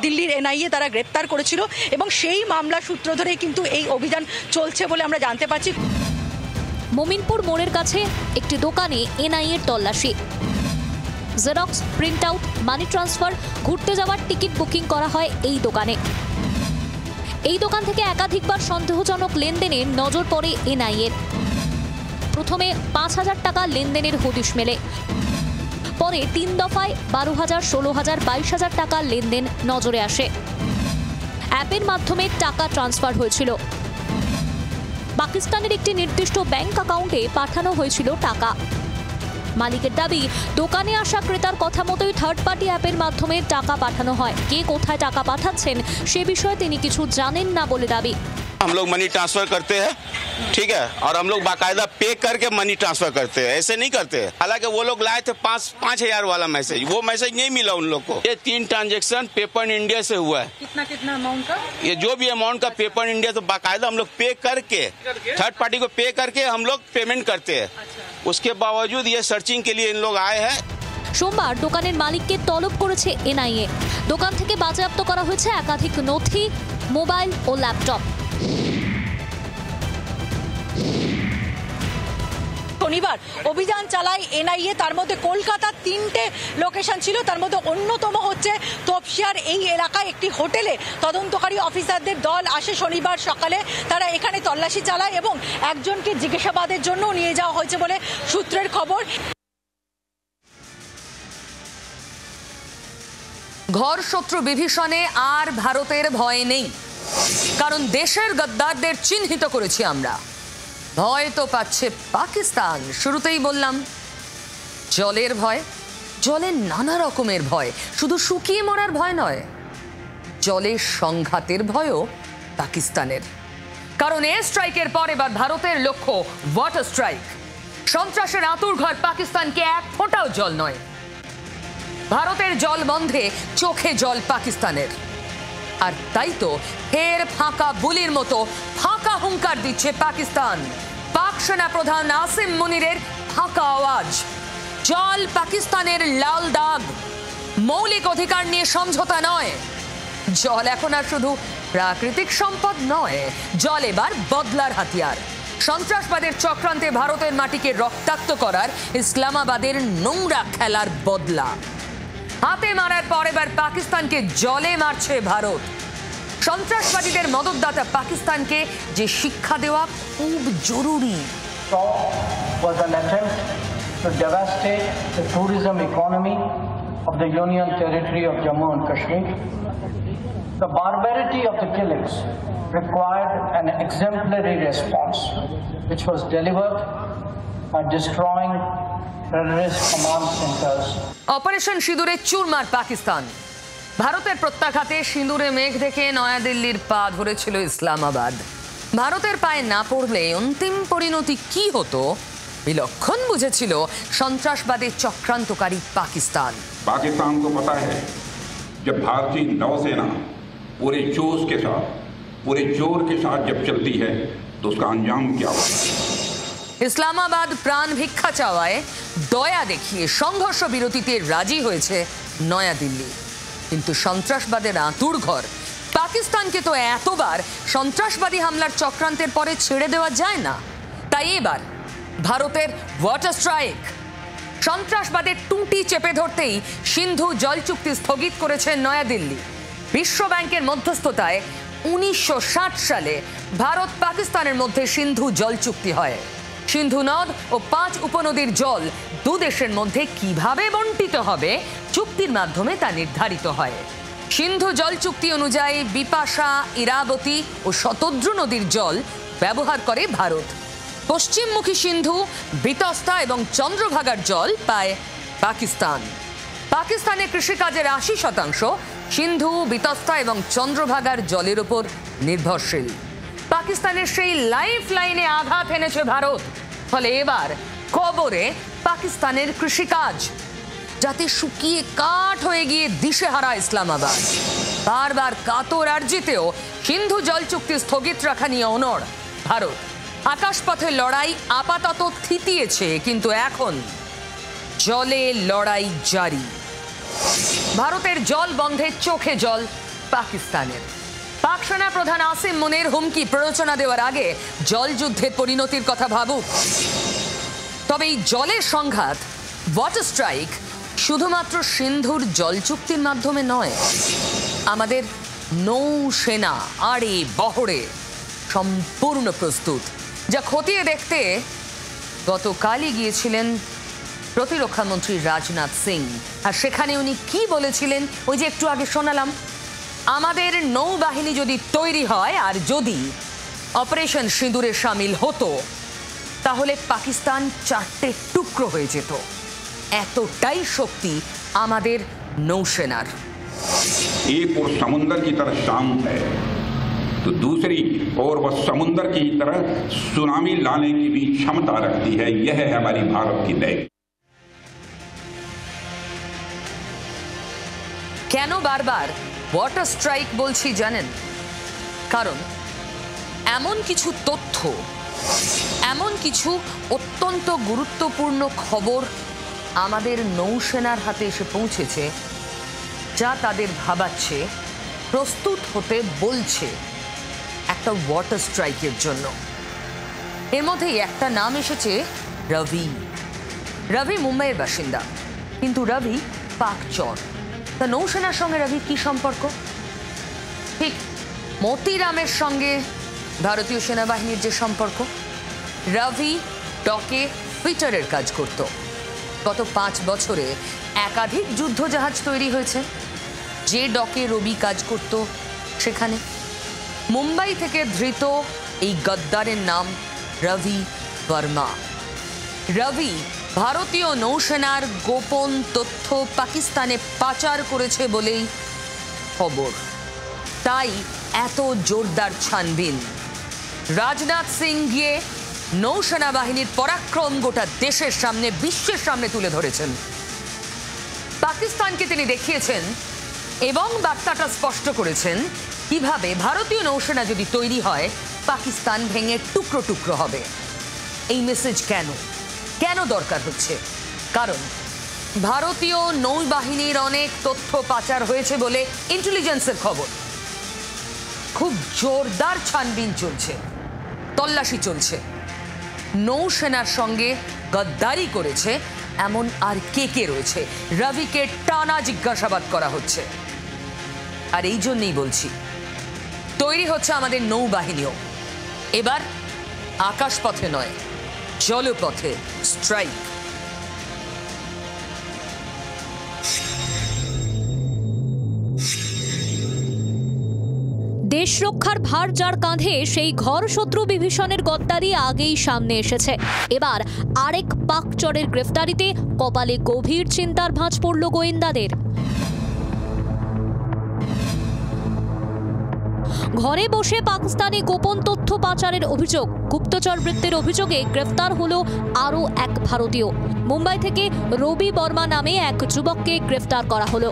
দিল্লির এনআইএ তারা গ্রেপ্তার করেছিল, এবং সেই মামলা সূত্র ধরেই কিন্তু এই অভিযান চলছে বলে আমরা জানতে পারছি। মোমিনপুর মোড়ের কাছে একটি দোকানে এনআইএর তল্লাশি। Xerox, print out, money transfer, ঘুরতে যাওয়ার টিকিট বুকিং করা হয় এই দোকানে। এই দোকান থেকে একাধিকবার সন্দেহজনক লেনদেনের নজর পড়ে এনআইএর। প্রথমে 5,000 টাকা লেনদেনের হদিশ মেলে, পরে 3 দফায় 12,000, 16,000, 22,000 টাকার লেনদেন নজরে আসে। অ্যাপের মাধ্যমে টাকা ট্রান্সফার হয়েছিল। পাকিস্তানের একটি নির্দিষ্ট ব্যাংক অ্যাকাউন্টে পাঠানো হয়েছিল টাকা। মালিকের দাবি, দোকানে আসা ক্রেতার কথা মতোই থার্ড পার্টি অ্যাপের মাধ্যমে টাকা পাঠানো হয়। কে কোথায় টাকা পাঠাচ্ছেন সে বিষয়ে তিনি কিছু জানেন না বলে দাবি। हम लोग मनी ट्रांसफर करते हैं, ठीक है, और हम लोग बाकायदा पे करके मनी ट्रांसफर करते हैं, ऐसे नहीं करते हैं। हालांकि वो लोग लाए थे 5,000 वाला मैसेज, वो मैसेज नहीं मिला उन लोग को। ये 3 ट्रांजेक्शन पेपर इंडिया से हुआ है। कितना अमाउंट का? ये जो भी अमाउंट का पेपर इंडिया से बाकायदा हम लोग पे करके थर्ड पार्टी को पे करके हम लोग पेमेंट करते हैं। उसके बावजूद ये सर्चिंग के लिए इन लोग आए हैं। সোমবার দোকানের মালিককে তলব করেছে এনআইএ। দোকান থেকে বাজেয়াপ্ত করা হয়েছে একাধিক নথি, মোবাইল ও ল্যাপটপ। শনিবার অভিযান চালায় এনআইএ। তার মধ্যে কলকাতার 3টে লোকেশন ছিল, তার মধ্যে অন্যতম হচ্ছে তপসিয়ার এই এলাকায় একটি হোটেলে তদন্তকারী অফিসারদের দল আসে শনিবার সকালে। তারা এখানে তল্লাশি চালায় এবং একজনকে জিজ্ঞাসাবাদের জন্য নিয়ে যাওয়া হয়েছে বলে সূত্রের খবর। ঘর শত্রু বিভীষণে আর ভারতের ভয় নেই, কারণ দেশের গদ্দারদের চিহ্নিত করেছি আমরা। ভয় তো পাচ্ছে পাকিস্তান। শুরুতেই বললাম, জলের ভয়, জলের নানা রকমের ভয়, শুধু শুকিয়ে মরার ভয় নয়, জলের সংঘাতের ভয়ও পাকিস্তানের। কারণ এয়ার স্ট্রাইকের পর এবার ভারতের লক্ষ্য ওয়াটার স্ট্রাইক। সন্ত্রাসের আঁতুড় ঘর পাকিস্তানকে এক ফোঁটাও জল নয়। ভারতের জল বন্ধে চোখে জল পাকিস্তানের। আর তাই তো ফের ফাঁকা বুলির মতো ফাঁকা হুঙ্কার দিচ্ছে পাকিস্তান। পাক সেনা প্রধান আসিম মুনিরের ফাঁকা আওয়াজ। জল পাকিস্তানের লাল দাগ। মৌলিক অধিকার নিয়ে সমঝোতা নয়। জল এখন আর শুধু প্রাকৃতিক সম্পদ নয়, জল এবার বদলার হাতিয়ার। সন্ত্রাসবাদের চক্রান্তে ভারতের মাটিকে রক্তাক্ত করার ইসলামাবাদের নোংরা খেলার বদলা। হাতে মারার পর এবার পাকিস্তানকে জলে মারছে ভারত। সন্ত্রাসবাদীদের মদতদাতা পাকিস্তানকে যে শিক্ষা দেওয়া খুব জরুরি। was an attempt to devastate the tourism economy of the Union Territory of Jammu and Kashmir. The barbarity of the killings required an exemplary response, which was delivered by destroying terrorist command centers. Operation সিঁদুরে চুরমার পাকিস্তান। ভারতের প্রত্যাঘাতে সিঁদুরে মেঘ দেখে নয়াদিল্লির পা ধরেছিল ইসলামাবাদ। ভারতের পায়ে না পড়লে অন্তিম পরিণতি কি হতো বিলক্ষণ বুঝেছিল সন্ত্রাসবাদের চক্রান্তকারী পাকিস্তান। पाकिस्तान को पता है जब भारतीय नौसेना पूरे जोश के साथ, पूरे जोर के साथ जब चलती है तो उसका अंजाम क्या होता है। ইসলামাবাদ প্রাণ ভিক্ষা চাওয়ায় দয়া দেখিয়ে সংঘর্ষ বিরতিতে রাজি হয়েছে নয়াদিল্লি। কিন্তু সন্ত্রাসবাদের আঁতুড় ঘর পাকিস্তানকে তো এতবার সন্ত্রাসবাদী হামলার চক্রান্তের পরে ছেড়ে দেওয়া যায় না। তাই এবার ভারতের ওয়াটার স্ট্রাইক। সন্ত্রাসবাদের টুঁটি চেপে ধরতেই সিন্ধু জল চুক্তি স্থগিত করেছে নয়াদিল্লি। বিশ্ব ব্যাংকের মধ্যস্থতায় 1960 সালে ভারত পাকিস্তানের মধ্যে সিন্ধু জল চুক্তি হয়। সিন্ধু নদ ও 5 উপনদীর জল দু দেশের মধ্যে কিভাবে বণ্টিত হবে চুক্তির মাধ্যমে তা নির্ধারিত হয়। সিন্ধু জল চুক্তি অনুযায়ী বিপাশা, ইরাবতী ও শতদ্রু নদীর জল ব্যবহার করে ভারত। পশ্চিমমুখী সিন্ধু, বিতস্তা এবং চন্দ্রভাগার জল পায় পাকিস্তান। পাকিস্তানের কৃষিকাজের 80% সিন্ধু, বিতস্তা এবং চন্দ্রভাগার জলের উপর নির্ভরশীল। পাকিস্তানের সেই লাইফ লাইনে আঘাত এনেছে ভারত। ফলে এবার কবরে পাকিস্তানের কৃষিকাজ, যাতে শুকিয়ে কাঠ হয়ে গিয়ে দিশেহারা ইসলামাবাদ। বারবার কাতর আর্জিতেও সিন্ধু জল চুক্তি স্থগিত রাখা নিয়ে অনড় ভারত। আকাশপথে লড়াই আপাতত থিতিয়েছে, কিন্তু এখন জলে লড়াই জারি। ভারতের জল বন্ধে চোখে জল পাকিস্তানের। পাক সেনা প্রধান আসিম মুনির হুমকি প্ররোচনা দেওয়ার আগে জল যুদ্ধের পরিণতির কথা ভাবুক। তবে এই জলের সংঘাত, ওয়াটার স্ট্রাইক শুধুমাত্র সিন্ধুর জল চুক্তির মাধ্যমে নয়। আমাদের নৌসেনা আড়ে বহরে সম্পূর্ণ প্রস্তুত, যা খতিয়ে দেখতে গতকালই গিয়েছিলেন প্রতিরক্ষামন্ত্রী রাজনাথ সিং। আর সেখানে উনি কি বলেছিলেন ওই যে একটু আগে শোনালাম। আমাদের নৌবাহিনী যদি তৈরি হয় আর যদি অপারেশন সিঁদুরে সামিল হতো তাহলে পাকিস্তান 4টে টুকরো হয়ে যেত। এতটাই শক্তি আমাদের নৌসেনার। एक और समुंदर की तरह शांत है तो दूसरी और वह समुंदर की तरह सुनामी लाने की भी क्षमता रखती है। यह है हमारी भारत की लय। কেন বারবার ওয়াটার স্ট্রাইক বলছি জানেন? কারণ এমন কিছু তথ্য, এমন কিছু অত্যন্ত গুরুত্বপূর্ণ খবর আমাদের নৌসেনার হাতে এসে পৌঁছেছে যা তাদের ভাবাচ্ছে, প্রস্তুত হতে বলছে একটা ওয়াটার স্ট্রাইকের জন্য। এর মধ্যেই একটা নাম এসেছে, রবি। রবি মুম্বাইয়ের বাসিন্দা, কিন্তু রবি পাক চর। তা নৌসেনার সঙ্গে রবির কি সম্পর্ক? ঠিক মতিরামের সঙ্গে ভারতীয় সেনাবাহিনীর যে সম্পর্ক। রবি ডকে ফিটারের কাজ করত। গত 5 বছরে একাধিক যুদ্ধজাহাজ তৈরি হয়েছে। যে ডকে রবি কাজ করত সেখানে মুম্বাই থেকে ধৃত এই গদ্দারের নাম রবি বর্মা। রবি ভারতীয় নৌসেনার গোপন তথ্য পাকিস্তানে পাচার করেছে বলেই খবর। তাই এত জোরদার ছানবিন। রাজনাথ সিং গিয়ে নৌসেনা বাহিনীর পরাক্রম গোটা দেশের সামনে, বিশ্বের সামনে তুলে ধরেছেন। পাকিস্তানকে তিনি দেখিয়েছেন এবং বার্তাটা স্পষ্ট করেছেন কিভাবে ভারতীয় নৌসেনা যদি তৈরি হয় পাকিস্তান ভেঙে টুকরো টুকরো হবে। এই মেসেজ কেন দরকার হচ্ছে? কারণ ভারতীয় নৌবাহিনীর অনেক তথ্য পাচার হয়েছে বলে ইন্টেলিজেন্সের খবর। খুব জোরদার ছানবিন চলছে, তল্লাশি চলছে। নৌসেনার সঙ্গে গদ্দারি করেছে এমন আর কে রয়েছে, রবিকে টানা জিজ্ঞাসাবাদ করা হচ্ছে। আর এই জন্যই বলছি, তৈরি হচ্ছে আমাদের নৌবাহিনীও। এবার আকাশপথে নয়, জলপথে স্ট্রাইক। দেশ রক্ষার ভার যার কাঁধে, সেই ঘর শত্রু বিভীষণের গদ্দারি আগেই সামনে এসেছে। এবার আরেক পাক চরের গ্রেফতারিতে কপালে গভীর চিন্তার ভাঁজ পড়ল গোয়েন্দাদের। ঘরে বসে পাকিস্তানি গোপন তথ্য পাচারের অভিযোগ, গুপ্তচর বৃত্তির অভিযোগে গ্রেফতার হলো আরও এক ভারতীয়। মুম্বাই থেকে রবি বর্মা নামে এক যুবককে গ্রেফতার করা হলো।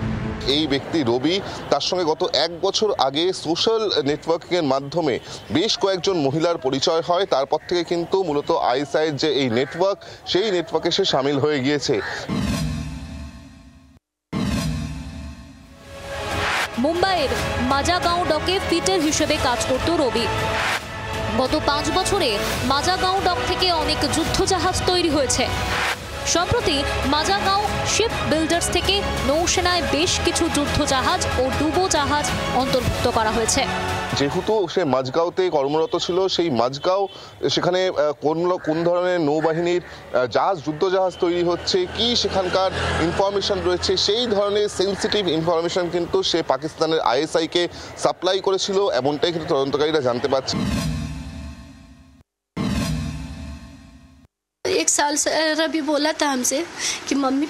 এই ব্যক্তি রবি, তার সঙ্গে গত 1 বছর আগে সোশ্যাল নেটওয়ার্কিংয়ের মাধ্যমে বেশ কয়েকজন মহিলার পরিচয় হয়। তারপর থেকে কিন্তু মূলত আইএসআইয়ের যে এই নেটওয়ার্ক, সেই নেটওয়ার্কে সে সামিল হয়ে গিয়েছে। মুম্বাইয়ের মাজাগাঁও ডকে ফিটার হিসেবে কাজ করত রবি। গত 5 বছরে মাজাগাঁও ডক থেকে অনেক যুদ্ধজাহাজ তৈরি হয়েছে। সম্প্রতি মাজাগাঁও শিপ বিল্ডার্স থেকে নৌসেনায় বেশ কিছু যুদ্ধজাহাজ ও ডুবোজাহাজ অন্তর্ভুক্ত করা হয়েছে। যেহেতু সে মাঝগাঁওতে কর্মরত ছিল, সেই মাঝগাঁও সেখানে কোন ধরনের নৌবাহিনীর জাহাজ, যুদ্ধজাহাজ তৈরি হচ্ছে, কি সেখানকার ইনফরমেশন রয়েছে, সেই ধরনের সেন্সিটিভ ইনফরমেশন কিন্তু সে পাকিস্তানের আইএসআইকে সাপ্লাই করেছিল, এমনটাই কিন্তু তদন্তকারীরা জানতে পারছে। 1 साल से रवि बोला था हमसे कि मम्मी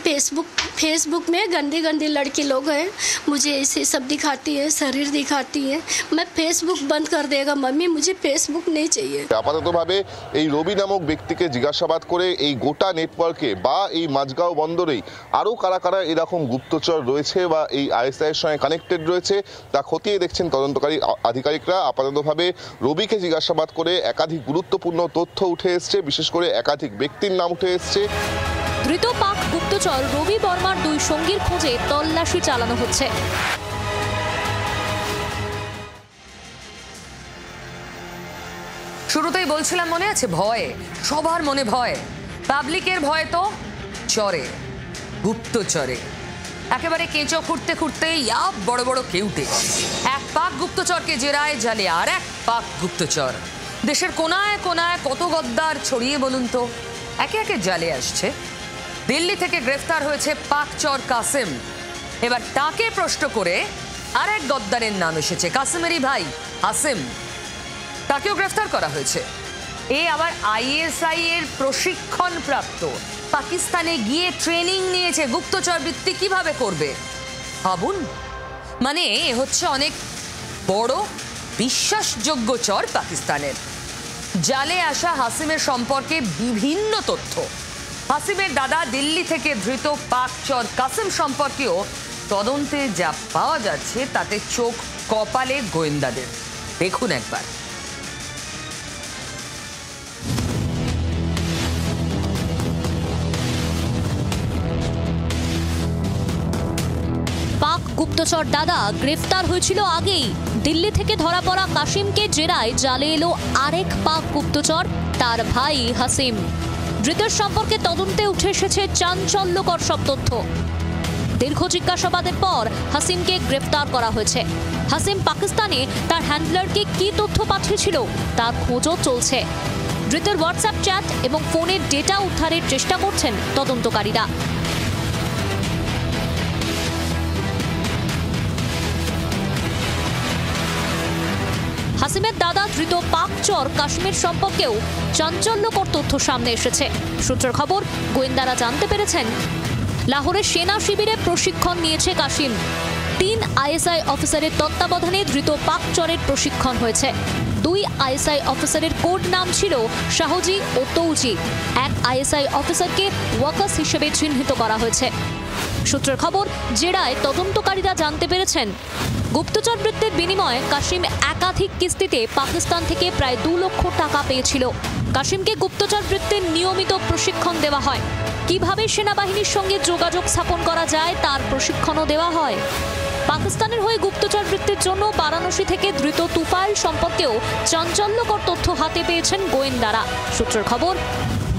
फेसबुक में गंदे गंदे लड़के लोग हैं, मुझे ऐसे सब दिखाती है, शरीर दिखाती है, मैं फेसबुक बंद कर देगा मम्मी, मुझे फेसबुक नहीं चाहिए। আপাততভাবে এই রবি নামক ব্যক্তিকে জিজ্ঞাসাবাদ করে এই গোটা নেটওয়ার্কে বা এই মাঝগাঁও বন্দরেই আরও কারা কারা এরকম গুপ্তচর রয়েছে বা এই আইএসআইয়ের সঙ্গে কানেক্টেড রয়েছে তা খতিয়ে দেখছেন তদন্তকারী আধিকারিকরা। আপাততভাবে রবিকে জিজ্ঞাসাবাদ করে একাধিক গুরুত্বপূর্ণ তথ্য উঠে এসছে, বিশেষ করে একাধিক ব্যক্তির নাম উঠে এসছে। ধৃত পাক গুপ্তচর রবি বর্মার 2 সঙ্গীর খোঁজে তল্লাশি চালানো হচ্ছে। শুরুতেই বলছিলাম, মনে আছে, ভয়, সবার মনে ভয়। পাবলিকের ভয় তো চরে, গুপ্তচরে। একেবারে কেঁচো খুঁড়তে খুঁড়তে বড় বড় কেউটে। এক পাক গুপ্তচরকে জেরায় জালে আর এক পাক গুপ্তচর। দেশের কোনায় কোনায় কত গদ্দার ছড়িয়ে বলুন তো, একে একে জালে আসছে। দিল্লি থেকে গ্রেফতার হয়েছে পাক চর কাসেম। এবার তাকে প্রশ্ন করে আর এক গদ্দারের নাম এসেছে, কাসিমেরই ভাই হাসিম। তাকেও গ্রেফতার করা হয়েছে। এ আবার আইএসআই এর প্রশিক্ষণ প্রাপ্ত, পাকিস্তানে গিয়ে ট্রেনিং নিয়েছে গুপ্তচর বৃত্তি কিভাবে করবে। ভাবুন, মানে এ হচ্ছে অনেক বড় বিশ্বাসযোগ্য চর পাকিস্তানের। জালে আসা হাসিমের সম্পর্কে বিভিন্ন তথ্য। হাসিমের দাদা দিল্লি থেকে ধৃত পাক চর কাসিম সম্পর্কেও তদন্তে যা পাওয়া যাচ্ছে তাতে চোখ কপালে গোয়েন্দাদের। দেখুন একবার। পাক গুপ্তচর দাদা গ্রেফতার হয়েছিল আগেই। দিল্লি থেকে ধরা পড়া কাসিমকে জেরায় জালে এলো আরেক পাক গুপ্তচর, তার ভাই হাসিম। ধৃতের সম্পর্কে তদন্তে উঠে এসেছে চাঞ্চল্যকর সব তথ্য। দীর্ঘ জিজ্ঞাসাবাদের পর হাসিমকে গ্রেফতার করা হয়েছে। হাসিম পাকিস্তানে তার হ্যান্ডলারকে কি তথ্য পাঠিয়েছিল তার খোঁজও চলছে। ধৃতের হোয়াটসঅ্যাপ চ্যাট এবং ফোনের ডেটা উদ্ধারের চেষ্টা করছেন তদন্তকারীরা। হাসিমের দাদা ধৃত পাক চর কাশ্মীর সম্পর্কেও চাঞ্চল্যকর তথ্য সামনে এসেছে। সূত্রের খবর, গোয়েন্দারা জানতে পেরেছেন লাহোরের সেনা শিবিরে প্রশিক্ষণ নিয়েছে কাসিম। 3 আইএসআই অফিসারের তত্ত্বাবধানে ধৃত পাক চরের প্রশিক্ষণ হয়েছে। 2 আইএসআই অফিসারের কোড নাম ছিল শাহজি ও তৌজি। 1 আইএসআই অফিসারকে ওয়াকাস হিসেবে চিহ্নিত করা হয়েছে। সূত্রের খবর, জেরায় তদন্তকারীরা জানতে পেরেছেন গুপ্তচর বৃত্তির বিনিময়ে কাসিম একাধিক কিস্তিতে পাকিস্তান থেকে প্রায় 2 লক্ষ টাকা পেয়েছিল। কাসিমকে গুপ্তচর বৃত্তির নিয়মিত প্রশিক্ষণ দেওয়া হয়। কিভাবে সেনাবাহিনীর সঙ্গে যোগাযোগ স্থাপন করা যায় তার প্রশিক্ষণও দেওয়া হয়। পাকিস্তানের হয়ে গুপ্তচর বৃত্তির জন্য বারাণসী থেকে ধৃত তুফাইল সম্পর্কেও চাঞ্চল্যকর তথ্য হাতে পেয়েছেন গোয়েন্দারা। সূত্রের খবর,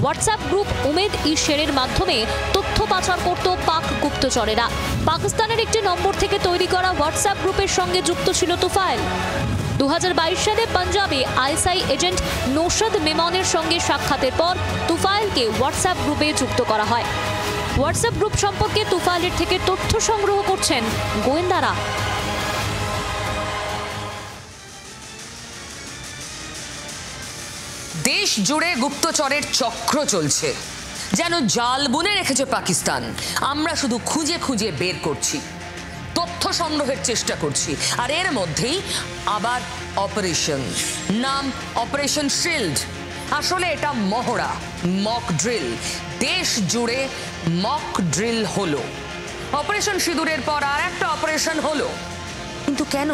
হোয়াটসঅ্যাপ গ্রুপ উমেদ ই শেরের মাধ্যমে তথ্য পাচার করত পাক গুপ্তচরেরা। পাকিস্তানের একটি নম্বর থেকে তৈরি করা হোয়াটসঅ্যাপ গ্রুপের সঙ্গে যুক্ত ছিল তুফাইল। 2022 সালে পাঞ্জাবে আইএসআই এজেন্ট নৌশাদ মেমনের সঙ্গে সাক্ষাতের পর তুফাইলকে হোয়াটসঅ্যাপ গ্রুপে যুক্ত করা হয়। হোয়াটসঅ্যাপ গ্রুপ সম্পর্কে তুফাইলের থেকে তথ্য সংগ্রহ করছেন গোয়েন্দারা। দেশ জুড়ে গুপ্তচরের চক্র চলছে, যেন জাল বুনে রেখেছে পাকিস্তান। আমরা শুধু খুঁজে খুঁজে বের করছি, তথ্য সংগ্রহের চেষ্টা করছি। আর এর মধ্যেই আবার অপারেশন, নাম অপারেশন শিল্ড। আসলে এটা মহড়া, মক ড্রিল। দেশ জুড়ে মক ড্রিল হলো। অপারেশন সিঁদুরের পর আর একটা অপারেশন হলো, কিন্তু কেন?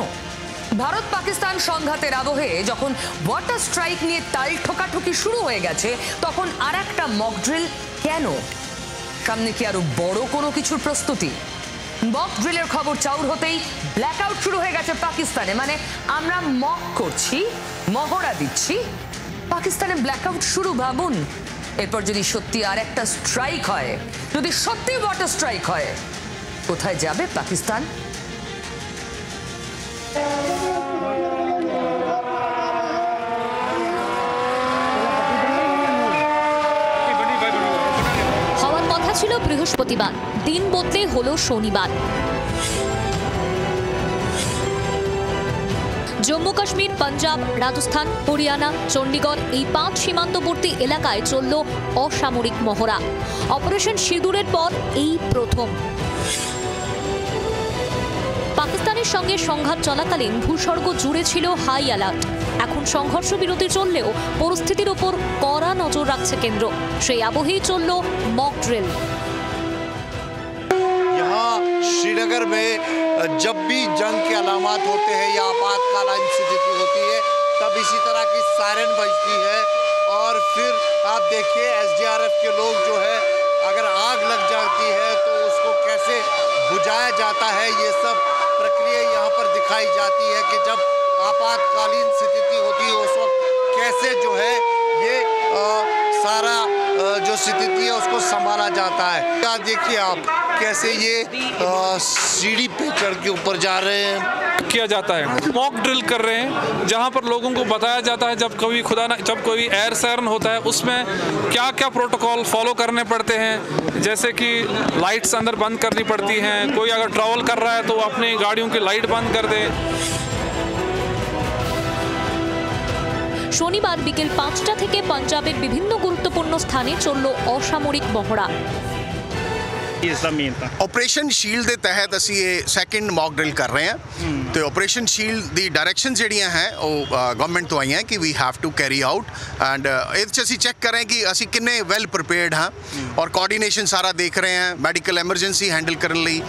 ভারত পাকিস্তান সংঘাতের আবহে যখন ওয়াটার স্ট্রাইক নিয়ে তাল ঠোকাঠুকি শুরু হয়ে গেছে, তখন আর একটা মক ড্রিল কেন? সামনে কি আরো বড় কোনো কিছুর প্রস্তুতি? মক ড্রিলের খবর চাউর হতেই ব্ল্যাকআউট শুরু হয়ে গেছে পাকিস্তানে। মানে আমরা মক করছি, মহড়া দিচ্ছি, পাকিস্তানে ব্ল্যাকআউট শুরু। ভাবুন, এরপর যদি সত্যি আর একটা স্ট্রাইক হয়, যদি সত্যি ওয়াটার স্ট্রাইক হয়, কোথায় যাবে পাকিস্তান? হওয়ার কথা ছিল বৃহস্পতিবার, দিন বদলে হলো শনিবার। জম্মু কাশ্মীর, পাঞ্জাব, রাজস্থান, হরিয়ানা, চণ্ডীগড় এই 5 সীমান্তবর্তী এলাকায় চলল অসামরিক মহড়া। অপারেশন সিঁদুরের পর এই প্রথম। পাকিস্তানের সঙ্গে সংঘাত চলাকালীন ভূস্বর্গ জুড়ে ছিল হাই অ্যালার্ট। এখন সংঘর্ষ বিরতি চললেও পরিস্থিতির উপর কড়া নজর রাখছে কেন্দ্র। সেই আবহেই চলল মক ড্রিল। यहाँ श्रीनगर में जब भी जंग के अलामात होते हैं या आपातकालीन स्थिति होती है, तब इसी तरह की सायरन बजती है। और फिर आप देखिए एसडीआरएफ के लोग जो है, अगर आग लग जाती है तो उसको कैसे बुझाया जाता है, ये सब प्रक्रिया यहाँ पर दिखाई जाती है कि जब आपातकालीन स्थिति होती है उस वक्त कैसे जो है ये सारा जो स्थिति है उसको संभाला जाता है। क्या देखिए आप कैसे ये सीढ़ी पे चढ़ के ऊपर जा रहे हैं। किया जाता है। मॉक ड्रिल कर रहे हैं जहां पर लोगों को बताया जाता है जब कोई एयर सायरन होता है उसमें क्या क्या प्रोटोकॉल फॉलो करने पड़ते हैं, जैसे कि लाइट्स अंदर बंद करनी पड़ती हैं, कोई अगर ट्रैवल कर रहा है तो अपनी गाड़ियों की लाइट बंद कर दे। শনিবার বিকেল 5টা থেকে পাঞ্জাবের বিভিন্ন গুরুত্বপূর্ণ স্থানে চলল অসামরিক মহড়া। ऑपरेशन शील्ड ਦੇ ਤਹਿਤ ਅਸੀਂ ਇਹ ਸੈਕੰਡ ਮੌਕ ਡਰਿਲ ਕਰ ਰਹੇ ਹਾਂ ਤੇ ਆਪਰੇਸ਼ਨ ਸ਼ੀਲਡ ਦੀ ਡਾਇਰੈਕਸ਼ਨ ਜਿਹੜੀਆਂ ਹੈ ਉਹ ਗਵਰਨਮੈਂਟ ਤੋਂ ਆਈਆਂ ਕਿ we have to carry out and ਇਹਦੇ 'ਚ ਅਸੀਂ ਚੈੱਕ ਕਰ ਰਹੇ ਹਾਂ ਕਿ ਅਸੀਂ ਕਿੰਨੇ ਵੈਲ ਪ੍ਰੀਪੇਅਰਡ ਹਾਂ ਔਰ ਕੋਆਰਡੀਨੇਸ਼ਨ ਸਾਰਾ ਦੇਖ ਰਹੇ ਹਾਂ ਮੈਡੀਕਲ ਐਮਰਜੈਂਸੀ हैंडल ਕਰਨ ਲਈ।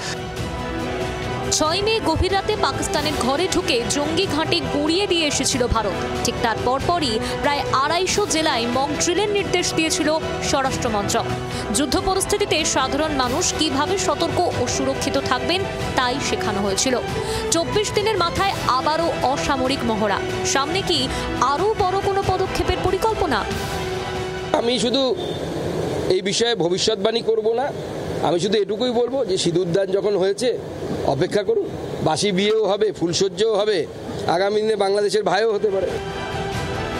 6 মে গভীর রাতে পাকিস্তানের ঘরে ঢুকে জঙ্গি ঘাঁটি গুঁড়িয়ে দিয়ে এসেছিল ভারত। ঠিক তার পরপরই প্রায় 250 জেলায় মক ড্রিলের নির্দেশ দিয়েছিল স্বরাষ্ট্র মন্ত্রক। যুদ্ধ পরিস্থিতিতে সাধারণ মানুষ কিভাবে সতর্ক ও সুরক্ষিত থাকবেন তাই শেখানো হয়েছিল। 24 দিনের মাথায় আবারও অসামরিক মহড়া। সামনে কি আরও বড় কোনো পদক্ষেপের পরিকল্পনা? আমি শুধু এই বিষয়ে ভবিষ্যৎবাণী করব না, আমি শুধু এটুকুই বলবো যে সিঁদুরদান যখন হয়েছে অপেক্ষা করুন, বাসি বিয়েও হবে, ফুলসজ্জাও হবে, আগামী দিনে বাংলাদেশের ভাইও হতে পারে।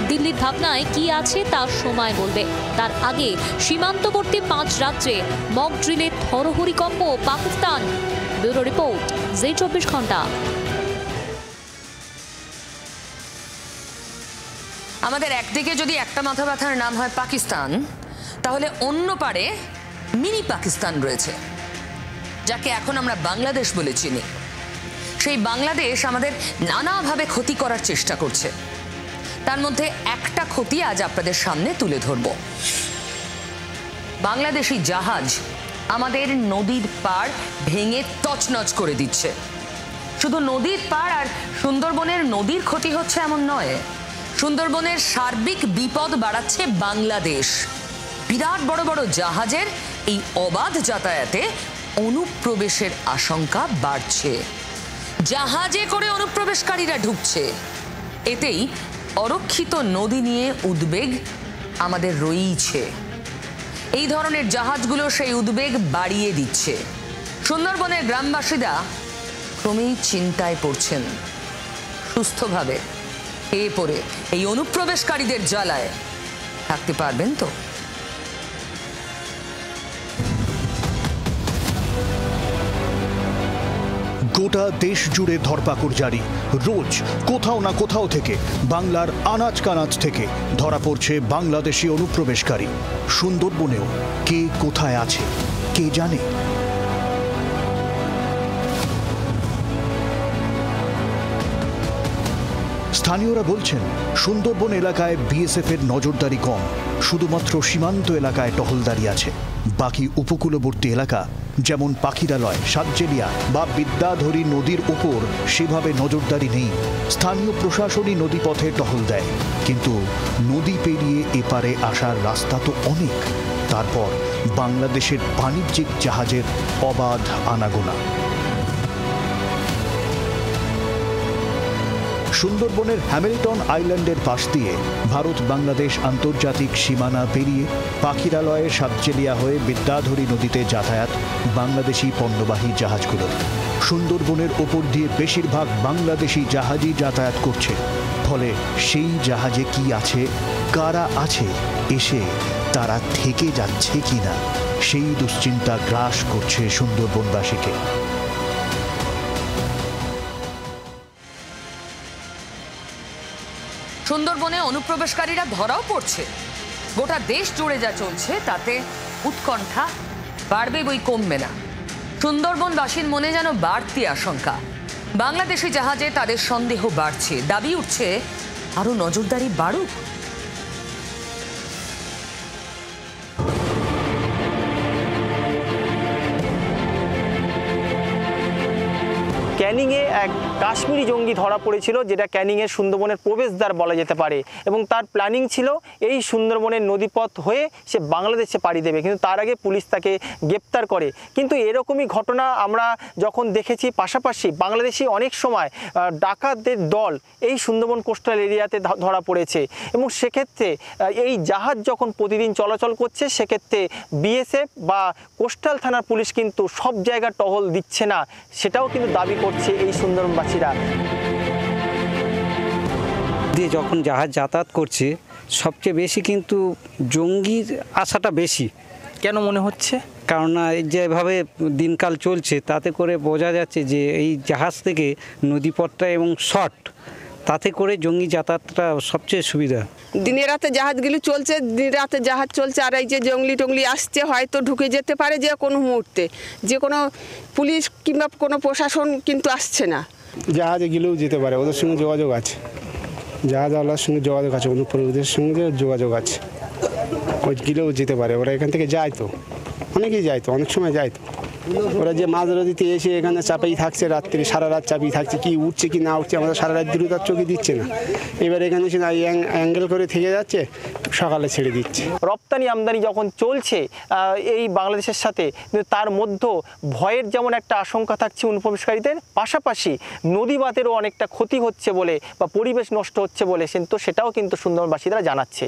দিল্লির ভাবনায় কি আছে তার সময় বলবে। তার আগে সীমান্তবর্তী 5 রাজ্যে মক ড্রিলে থরহরিকম্প পাকিস্তান। ব্যুরো রিপোর্ট, জি 24 ঘন্টা। আমাদের একদিকে যদি একটা মাথা ব্যথার নাম হয় পাকিস্তান, তাহলে অন্য পারে মিনি পাকিস্তান রয়েছে, যাকে এখন আমরা বাংলাদেশ বলে চিনি। সেই বাংলাদেশ আমাদের নানাভাবে ক্ষতি করার চেষ্টা করছে। তার মধ্যে একটা ক্ষতি আজ আপনাদের সামনে তুলে ধরব। বাংলাদেশি জাহাজ আমাদের নদীর পাড় ভেঙে তছনছ করে দিচ্ছে। শুধু নদীর পাড় আর সুন্দরবনের নদীর ক্ষতি হচ্ছে এমন নয়, সুন্দরবনের সার্বিক বিপদ বাড়াচ্ছে বাংলাদেশ। বিরাট বড় বড় জাহাজের এই অবাধ যাতায়াতে অনুপ্রবেশের আশঙ্কা বাড়ছে। জাহাজে করে অনুপ্রবেশকারীরা ঢুকছে। এতেই অরক্ষিত নদী নিয়ে উদ্বেগ আমাদের রয়েছে। এই ধরনের জাহাজগুলো সেই উদ্বেগ বাড়িয়ে দিচ্ছে। সুন্দরবনের গ্রামবাসীরা ক্রমেই চিন্তায় পড়ছেন। সুস্থভাবে খেয়ে পড়ে এই অনুপ্রবেশকারীদের জ্বালায় থাকতে পারবেন তো? গোটা দেশ জুড়ে ধরপাকড় জারি। রোজ কোথাও না কোথাও থেকে বাংলার আনাচ কানাচ থেকে ধরা পড়ছে বাংলাদেশি অনুপ্রবেশকারী। সুন্দরবনেও কে কোথায় আছে কে জানে? স্থানীয়রা বলছেন সুন্দরবন এলাকায় বিএসএফ এর নজরদারি কম, শুধুমাত্র সীমান্ত এলাকায় টহলদারি আছে। বাকি উপকূলবর্তী এলাকা যেমন পাখিরালয়, সাতজেলিয়া বা বিদ্যাধরী নদীর উপর সেভাবে নজরদারি নেই। স্থানীয় প্রশাসনই নদীপথে টহল দেয়, কিন্তু নদী পেরিয়ে এপারে আসার রাস্তা তো অনেক। তারপর বাংলাদেশের বাণিজ্যিক জাহাজের অবাধ আনাগোনা। সুন্দরবনের হ্যামিল্টন আইল্যান্ডের পাশ দিয়ে ভারত বাংলাদেশ আন্তর্জাতিক সীমানা পেরিয়ে পাখিরালয়ের সাতজেলিয়া হয়ে বিদ্যাধরী নদীতে যাতায়াত বাংলাদেশি পণ্যবাহী জাহাজগুলোর। সুন্দরবনের ওপর দিয়ে বেশিরভাগ বাংলাদেশি জাহাজই যাতায়াত করছে। ফলে সেই জাহাজে কি আছে, কারা আছে, এসে তারা থেকে যাচ্ছে কিনা, সেই দুশ্চিন্তা গ্রাস করছে সুন্দরবনবাসীকে। সুন্দরবনে অনুপ্রবেশকারীরা ধরাও পড়ছে। গোটা দেশ জুড়ে যা চলছে তাতে উৎকণ্ঠা বাড়বে বই কমবে না। সুন্দরবনবাসীর মনে যেন বাড়তি আশঙ্কা। বাংলাদেশি জাহাজে তাদের সন্দেহ বাড়ছে, দাবি উঠছে আরো নজরদারি বাড়ুক। ক্যানিংয়ে এক কাশ্মীরি জঙ্গি ধরা পড়েছিল, যেটা ক্যানিংয়ের সুন্দরবনের প্রবেশদ্বার বলা যেতে পারে, এবং তার প্ল্যানিং ছিল এই সুন্দরবনের নদীপথ হয়ে সে বাংলাদেশে পাড়ি দেবে, কিন্তু তার আগে পুলিশ তাকে গ্রেপ্তার করে। কিন্তু এরকমই ঘটনা আমরা যখন দেখেছি, পাশাপাশি বাংলাদেশি অনেক সময় ডাকাতদের দল এই সুন্দরবন কোস্টাল এরিয়াতে ধরা পড়েছে, এবং সেক্ষেত্রে এই জাহাজ যখন প্রতিদিন চলাচল করছে, সেক্ষেত্রে বিএসএফ বা কোস্টাল থানার পুলিশ কিন্তু সব জায়গা টহল দিচ্ছে না, সেটাও কিন্তু দাবি করছে এই সুন্দরবনবাসী। সুন্দরবনবাসীরা। দিয়ে যখন জাহাজ যাতায়াত করছে সবচেয়ে বেশি কিন্তু জঙ্গির আশাটা বেশি। কেন মনে হচ্ছে? কারণ যেভাবে দিনকাল চলছে তাতে করে বোঝা যাচ্ছে যে এই জাহাজ থেকে নদীপথটা এবং শর্ট, তাতে করে জঙ্গি যাতায়াতটা সবচেয়ে সুবিধা। দিনে রাতে জাহাজগুলি চলছে, দিন রাতে জাহাজ চলছে, আর এই যে জঙ্গলি টঙ্গলি আসছে হয়তো ঢুকে যেতে পারে যে কোনো মুহূর্তে, যে কোনো পুলিশ কিংবা কোনো প্রশাসন কিন্তু আসছে না। জাহাজে গেলেও যেতে পারে, ওদের সঙ্গে যোগাযোগ আছে, জাহাজওয়ালার সঙ্গে যোগাযোগ আছে, ওদের সঙ্গে যোগাযোগ আছে, ওই গেলেও যেতে পারে। ওরা এখান থেকে যায় তো, অনেকেই যায় তো, অনেক সময় যায় তো। ওরা যে মাঝ নদীতে এসে এখানে চাপেই থাকছে, রাত্রি সারা রাত চাপেই থাকছে, কি উঠছে কি না উঠছে আমাদের সারা রাত দূরে তার চোখে দিচ্ছে না। এবার এখানে এসে অ্যাঙ্গেল করে থেকে যাচ্ছে, সকালে ছেড়ে দিচ্ছে। রপ্তানি আমদানি যখন চলছে এই বাংলাদেশের সাথে, তার মধ্যে ভয়ের যেমন একটা আশঙ্কা থাকছে অনুপ্রবেশকারীদের, পাশাপাশি নদীবাতেরও অনেকটা ক্ষতি হচ্ছে বলে বা পরিবেশ নষ্ট হচ্ছে বলে কিন্তু সেটাও কিন্তু সুন্দরবনবাসীরা জানাচ্ছে।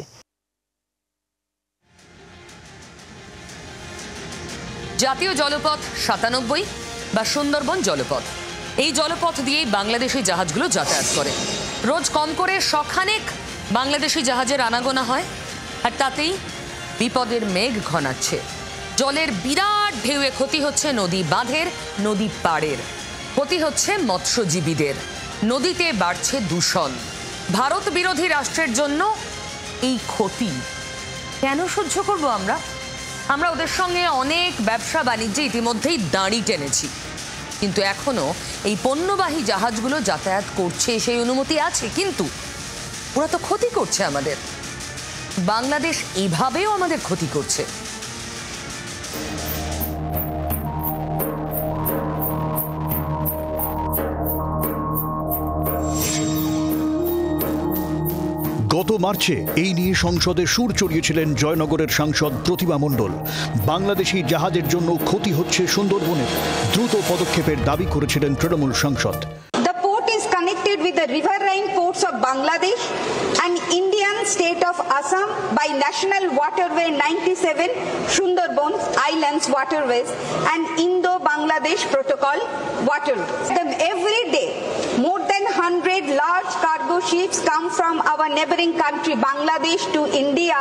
জাতীয় জলপথ 97 বা সুন্দরবন জলপথ, এই জলপথ দিয়েই বাংলাদেশি জাহাজগুলো যাতায়াত করে। রোজ কম করে শখানেক বাংলাদেশি জাহাজের আনাগোনা হয়, আর তাতেই বিপদের মেঘ ঘনাচ্ছে। জলের বিরাট ঢেউয়ে ক্ষতি হচ্ছে নদী বাঁধের, নদী পাড়ের, ক্ষতি হচ্ছে মৎস্যজীবীদের, নদীতে বাড়ছে দূষণ। ভারত বিরোধী রাষ্ট্রের জন্য এই ক্ষতি কেন সহ্য করব আমরা? আমরা ওদের সঙ্গে অনেক ব্যবসা বাণিজ্যে ইতিমধ্যেই দাঁড়ি টেনেছি, কিন্তু এখনো এই পণ্যবাহী জাহাজগুলো যাতায়াত করছে, সেই অনুমতি আছে, কিন্তু ওরা তো ক্ষতি করছে আমাদের। বাংলাদেশ এভাবেও আমাদের ক্ষতি করছে। গত মার্চে এই নিয়ে সংসদে সুর চড়িয়েছিলেন জয়নগরের সাংসদ প্রতিভা মণ্ডল। বাংলাদেশি জাহাজের জন্য ক্ষতি হচ্ছে সুন্দরবনের, দ্রুত পদক্ষেপের দাবি করেছিলেন তৃণমূল সাংসদ। The port is connected with the riverine ports of Bangladesh and Indian state of Assam by National Waterway 97, Sundarban Islands Waterways and Indo-Bangladesh Protocol waterways. Every day, more than 100 large cargo ships come from our neighboring country Bangladesh to India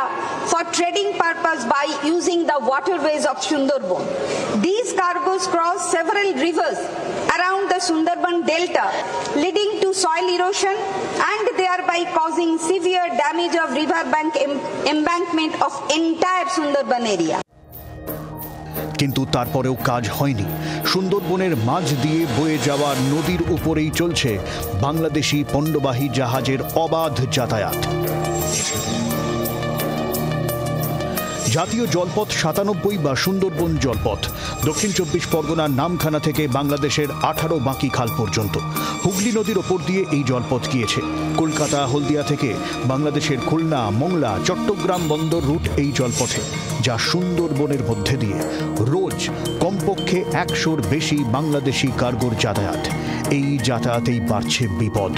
for trading purpose by using the waterways of Sundarban. These cargoes cross several rivers around the Sundarban Delta, leading to soil erosion and thereby causing severe damage of riverbank embankment of entire Sundarban area. কিন্তু তারপরেও কাজ হয়নি। সুন্দরবনের মাঝ দিয়ে বয়ে যাওয়া নদীর উপরেই চলছে বাংলাদেশি পণ্যবাহী জাহাজের অবাধ যাতায়াত। জাতীয় জলপথ 97 বা সুন্দরবন জলপথ দক্ষিণ 24 পরগনার নামখানা থেকে বাংলাদেশের 18 বাঁকি খাল পর্যন্ত হুগলি নদীর ওপর দিয়ে এই জলপথ গিয়েছে। কলকাতা হলদিয়া থেকে বাংলাদেশের খুলনা, মংলা, চট্টগ্রাম বন্দর রুট এই জলপথে, যা সুন্দরবনের মধ্যে দিয়ে রোজ কমপক্ষে 100-র বেশি বাংলাদেশি কার্গোর যাতায়াত। এই যাতায়াতেই বাড়ছে বিপদ।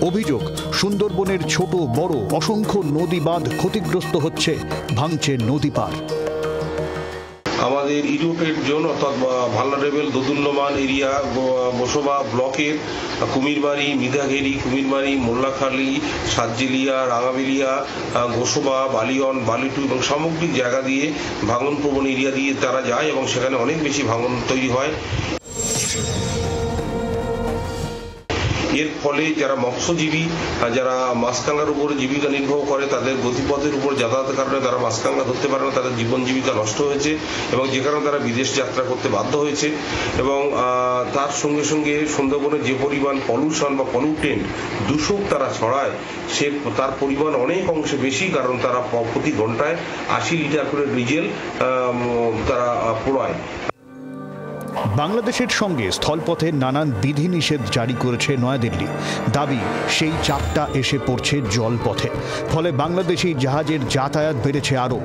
অভিযোগ, সুন্দরবনের ছোট বড় অসংখ্য নদী বাঁধ ক্ষতিগ্রস্ত হচ্ছে, ভাঙছে নদী পার। আমাদের ইরোটেড জোন অর্থাৎ ভালনারেবল দোদুল্যমান এরিয়া বসবা ব্লকের কুমিরবাড়ি, মিধাঘেরি, কুমিরবাড়ি, মোল্লাখালী, সাতজেলিয়া, রাঙাবেলিয়া, গোসবা, বালিয়ন, বালিটু এবং সামগ্রিক জায়গা দিয়ে ভাঙন প্রবণ এরিয়া দিয়ে তারা যায় এবং সেখানে অনেক বেশি ভাঙন তৈরি হয়। এর ফলে যারা মৎস্যজীবী, যারা মাছকাঙ্গার উপর জীবিকা নির্বাহ করে, তাদের গতিপথের উপর যাতায়াতের কারণে তারা মাছকাঙ্গা ধরতে পারে না, তাদের জীবন জীবিকা নষ্ট হয়েছে এবং যে কারণে তারা বিদেশ যাত্রা করতে বাধ্য হয়েছে। এবং তার সঙ্গে সঙ্গে সুন্দরবনের যে পরিমাণ পলিউশন বা পলিউটেন্ট দূষক তারা ছড়ায়, সে তার পরিমাণ অনেক অংশে বেশি, কারণ তারা প্রতি ঘন্টায় 80 লিটার করে ডিজেল তারা পোড়ায়। বাংলাদেশের সঙ্গে স্থলপথে নানান বিধিনিষেধ জারি করেছে নয়াদিল্লি। দাবি, সেই চাপটা এসে পড়ছে জলপথে, ফলে বাংলাদেশি জাহাজের যাতায়াত বেড়েছে আরও।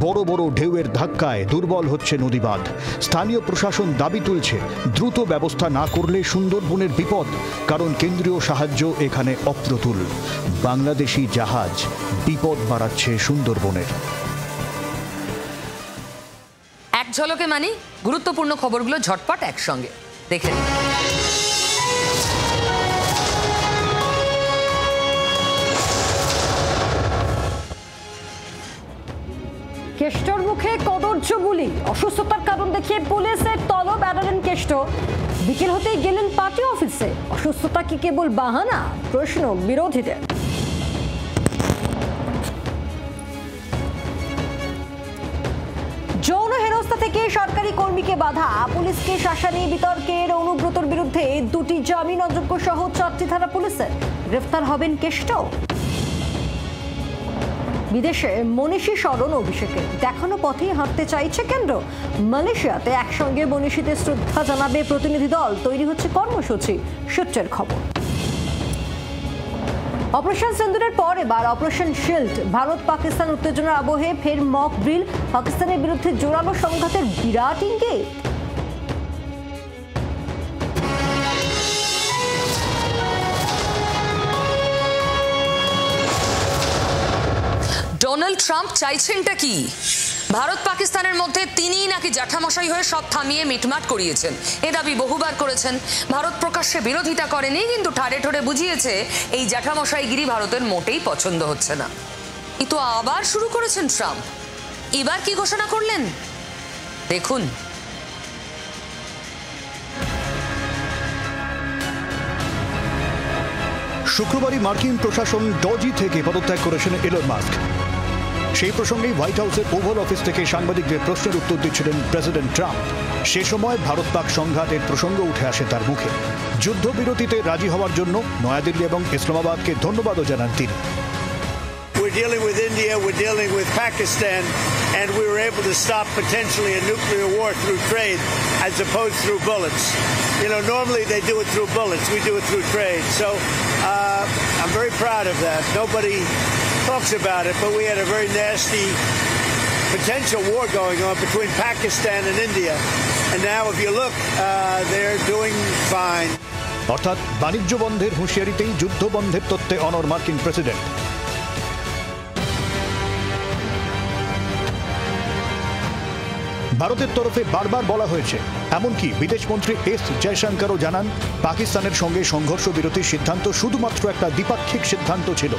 বড় বড় ঢেউয়ের ধাক্কায় দুর্বল হচ্ছে নদীবাঁধ। স্থানীয় প্রশাসন দাবি তুলছে, দ্রুত ব্যবস্থা না করলে সুন্দরবনের বিপদ, কারণ কেন্দ্রীয় সাহায্য এখানে অপ্রতুল। বাংলাদেশি জাহাজ বিপদ বাড়াচ্ছে সুন্দরবনের। এক ঝলকে মানি গুরুত্বপূর্ণ খবরগুলো ঝটপট একসঙ্গে দেখে নিন। কেষ্টর মুখে কদর্য বুলি, অসুস্থতার কারণ দেখিয়ে পুলিশের তলব এড়ালেন কেষ্ট। বিকেল হতেই গেলেন পার্টি অফিসে। অসুস্থতা কি কেবল বাহানা? প্রশ্ন বিরোধীদের। যৌন হেনস্থা থেকে সরকারি কর্মীকে বাধা, পুলিশকে শাসানি বিতর্কের অনুব্রতর বিরুদ্ধে 2টি জামিন অযোগ্য সহ 4টি ধারা পুলিশের। গ্রেফতার হবেন কেষ্ট। বিদেশে মনীষী স্মরণ অভিষেকে দেখানো পথেই হাঁটতে চাইছে কেন্দ্র। মালয়েশিয়াতে একসঙ্গে মনীষীদের শ্রদ্ধা জানাবে প্রতিনিধি দল। তৈরি হচ্ছে কর্মসূচি, সূত্রের খবর। অপারেশন সিন্দুরের পর এবার অপারেশন শিল্ড। ভারত পাকিস্তান উত্তেজনার আবহে ফের মক ড্রিল। পাকিস্তানের বিরুদ্ধে জোরালো সংঘাতের বিরাট ইঙ্গিত। ডোনাল্ড ট্রাম্প চাইছেনটা কি? ভারত পাকিস্তানের মধ্যে তিনিই নাকি জ্যাঠামশাই হয়ে সব থামিয়ে মিটমাট করিয়েছেন, এ দাবি বহুবার করেছেন। ভারত প্রকাশ্যে বিরোধিতা করেনি, কিন্তু ঠাড়ে ঠোড়ে বুঝিয়েছে এই জ্যাঠামশাইগিরি ভারতের মোটেই পছন্দ হচ্ছে না। কিন্তু আবার শুরু করেছেন ট্রাম্প। এবার কি ঘোষণা করলেন দেখুন। শুক্রবারই মার্কিন প্রশাসন ডজি থেকে পদত্যাগ করেছেন এলন মাস্ক। সেই প্রসঙ্গেই হোয়াইট হাউসের ওভাল অফিস থেকে সাংবাদিকদের প্রশ্নের উত্তর দিচ্ছিলেন প্রেসিডেন্ট ট্রাম্প। সে সময় ভারত পাক সংঘাতের প্রসঙ্গ উঠে আসে তার মুখে। যুদ্ধবিরতিতে রাজি হওয়ার জন্য নয়াদিল্লি এবং ইসলামাবাদকে ধন্যবাদও জানান তিনি। We're dealing with India, we're dealing with Pakistan, and we were able to stop potentially a nuclear war through trade as opposed through bullets. You know, normally they do it through bullets, we do it through trade. So I'm very proud of that. Nobody talks about it, but we had a very nasty potential war going on between Pakistan and India. And now if you look, they're doing fine. অর্থাৎ বাণিজ্য বন্ধের হুঁশিয়ারিতেই যুদ্ধ বন্ধের তত্ত্বে অনড় মার্কিন প্রেসিডেন্ট। ভারতের তরফে বারবার বলা হয়েছে, এমনকি বিদেশমন্ত্রী এস জয়শঙ্করও জানান, পাকিস্তানের সঙ্গে সংঘর্ষ বিরতির সিদ্ধান্ত শুধুমাত্র একটা দ্বিপাক্ষিক সিদ্ধান্ত ছিল।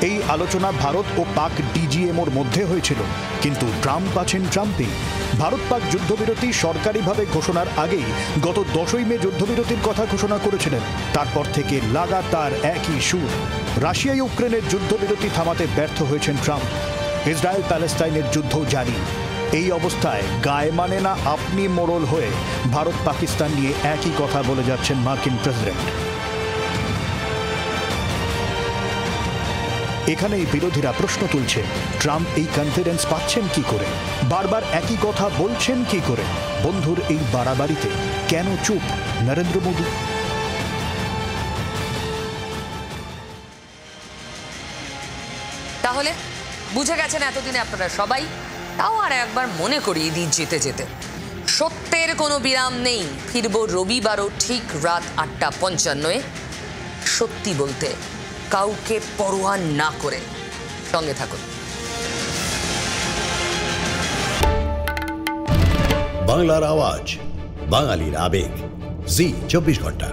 এই আলোচনা ভারত ও পাক ডিজিএমওর মধ্যে হয়েছিল, কিন্তু ট্রাম্প আছেন ট্রাম্পই। ভারত পাক যুদ্ধবিরতি সরকারিভাবে ঘোষণার আগেই গত 10ই মে যুদ্ধবিরতির কথা ঘোষণা করেছিলেন। তারপর থেকে লাগাতার একই সুর। রাশিয়া ইউক্রেনের যুদ্ধবিরতি থামাতে ব্যর্থ হয়েছেন ট্রাম্প। ইসরায়েল প্যালেস্টাইনের যুদ্ধ জারি। এই অবস্থায় গায়ে মানে না আপনি মোড়ল হয়ে ভারত পাকিস্তান নিয়ে একই কথা বলে যাচ্ছেন মার্কিন প্রেসিডেন্ট। এখানেই বিরোধীরা প্রশ্ন তুলছে, ট্রাম্প এই কনফিডেন্স পাচ্ছেন কি করে? বারবার একই কথা বলছেন কি করে? বন্ধুর এই বাড়াবাড়িতে কেন চুপ নরেন্দ্র মোদী? তাহলে বুঝে গেছেন এতদিনে আপনারা সবাই। তাও আর একবার মনে করিয়ে দিই যেতে যেতে, সত্যের কোনো বিরাম নেই। ফিরব রবিবারও ঠিক রাত 8:55 সত্যি বলতে, কাউকে পরোয়া না করে। সঙ্গে থাকুন। বাংলার আওয়াজ, বাঙালির আবেগ, জি 24 ঘন্টা।